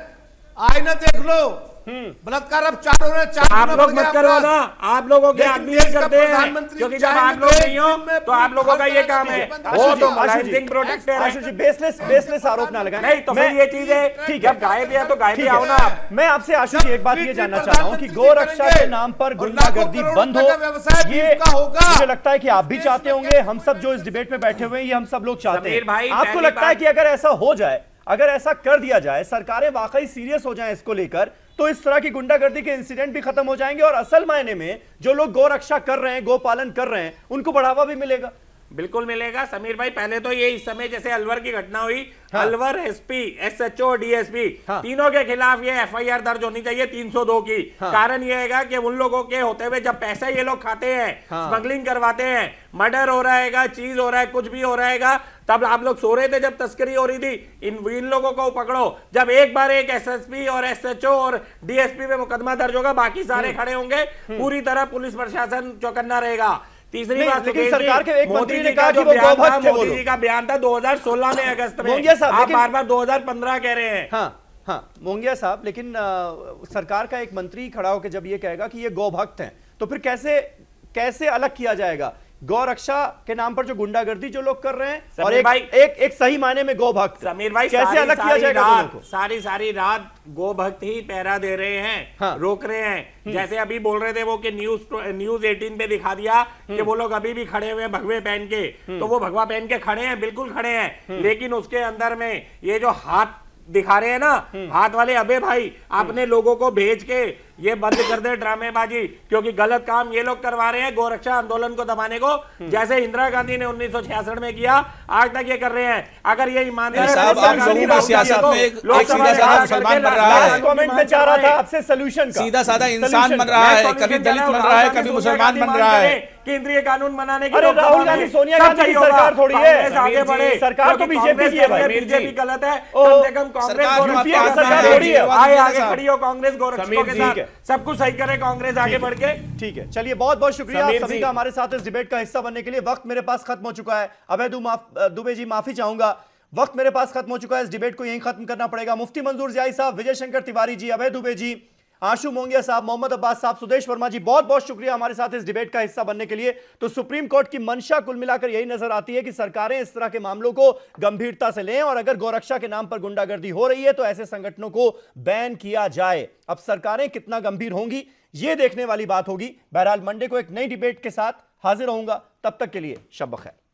आईना देख लो, बलात्कार अब 4 हो रहे हैं, 4 आप लोग मत करो ना, आप लोगों के आदमी नहीं करते हैं, क्योंकि जब आप लोग नहीं हो तो आप लोगों का ये काम है। वो तो मुलायम सिंह प्रोटेक्टर है। आशुष जी बेसलेस आरोप ना लगाएं। नहीं तो फिर ये चीज है, ठीक है, गायब है तो गायब आओ ना। मैं आपसे आशुष जी एक बात ये जानना चाह रहा हूं कि गोरक्षा के नाम पर गुंडागर्दी बंद हो, ये मुझे लगता है कि आप भी चाहते होंगे, हम सब जो इस डिबेट में बैठे हुए हैं ये हम सब लोग चाहते हैं। आपको लगता है कि अगर ऐसा हो जाए, अगर ऐसा कर दिया जाए, सरकारें वाकई सीरियस हो जाएं इसको लेकर, तो इस तरह की गुंडागर्दी के इंसिडेंट भी खत्म हो जाएंगे और असल मायने में जो लोग गोरक्षा कर रहे हैं, गोपालन कर रहे हैं, उनको बढ़ावा भी मिलेगा? बिल्कुल मिलेगा समीर भाई। पहले तो ये इस समय जैसे अलवर की घटना हुई, अलवर एसपी, एसएचओ, डीएसपी तीनों के खिलाफ ये एफआईआर दर्ज होनी चाहिए 302 की। कारण ये है कि उन लोगों के होते हुए जब पैसा ये लोग खाते हैं, स्मगलिंग करवाते हैं, मर्डर हो रहा है, चीज हो रहा है, कुछ भी हो रहेगा, तब आप लोग सो रहे थे जब तस्करी हो रही थी। इन लोगों को पकड़ो, जब एक बार एक एसएसपी और एसएचओ और डीएसपी पे मुकदमा दर्ज होगा, बाकी सारे खड़े होंगे, पूरी तरह पुलिस प्रशासन चौकन्ना रहेगा। तीसरी बात, लेकिन सरकार के एक मंत्री ने कहा कि वो गोभक्त थे। मोदी जी का बयान था 2016 में अगस्त में, आप बार-बार 2015 कह रहे हैं। हाँ मोंगिया साहब, लेकिन सरकार का एक मंत्री खड़ा होकर जब ये कहेगा कि ये गोभक्त हैं, तो फिर कैसे अलग किया जाएगा गौरक्षा के नाम पर जो गुंडागर्दी जो लोग कर रहे हैं और एक सही मायने में गोभक्त? समीर भाई, कैसे अलग किया जाएगा दोनों को? सारी रात गोभक्त ही पहरा दे रहे हैं, रोक रहे हैं। जैसे अभी बोल रहे थे वो कि न्यूज 18 पे दिखा दिया कि वो लोग अभी भी खड़े हुए हैं भगवे पहन के, तो वो भगवा पहन के खड़े हैं, बिल्कुल खड़े हैं, लेकिन उसके अंदर में ये जो हाथ दिखा रहे हैं ना, हाथ वाले, अबे भाई अपने लोगों को भेज के ये बंद कर दे ड्रामेबाजी, क्योंकि गलत काम ये लोग करवा रहे हैं गोरक्षा आंदोलन को दबाने को, जैसे इंदिरा गांधी ने 1966 में किया, आज तक ये कर रहे हैं। अगर ये ईमानदार कमेंट में चाह रहा था आपसे सोल्यूशन का, सीधा साधा इंसान बन रहा है, कभी दलित बन रहा है, कभी मुसलमान बन रहा है। केंद्रीय कानून बनाने के, राहुल गांधी सोनिया गांधी की सरकार थोड़ी है, आगे बढ़े, सरकार तो बीजेपी की है भाई। बीजेपी गलत है, कम से कम कांग्रेस सरकार थोड़ी है, आगे खड़ी हो कांग्रेस गोरक्षकों के साथ, सब कुछ सही करे कांग्रेस आगे बढ़ के। ठीक है, चलिए बहुत बहुत शुक्रिया आप सभी का हमारे साथ इस डिबेट का हिस्सा बनने के लिए। वक्त मेरे पास खत्म हो चुका है। अभय दुबे जी माफी चाहूंगा, वक्त मेरे पास खत्म हो चुका है, इस डिबेट को यहीं खत्म करना पड़ेगा। मुफ्ती मंजूर ज़ियाई साहब, विजय शंकर तिवारी जी, अभय दुबे जी, आशु मोंगिया साहब, मोहम्मद अब्बास साहब, सुदेश वर्मा जी, बहुत बहुत शुक्रिया हमारे साथ इस डिबेट का हिस्सा बनने के लिए। तो सुप्रीम कोर्ट की मंशा कुल मिलाकर यही नजर आती है कि सरकारें इस तरह के मामलों को गंभीरता से लें और अगर गोरक्षा के नाम पर गुंडागर्दी हो रही है तो ऐसे संगठनों को बैन किया जाए। अब सरकारें कितना गंभीर होंगी यह देखने वाली बात होगी। बहरहाल मंडे को एक नई डिबेट के साथ हाजिर होऊंगा, तब तक के लिए शब बखैर।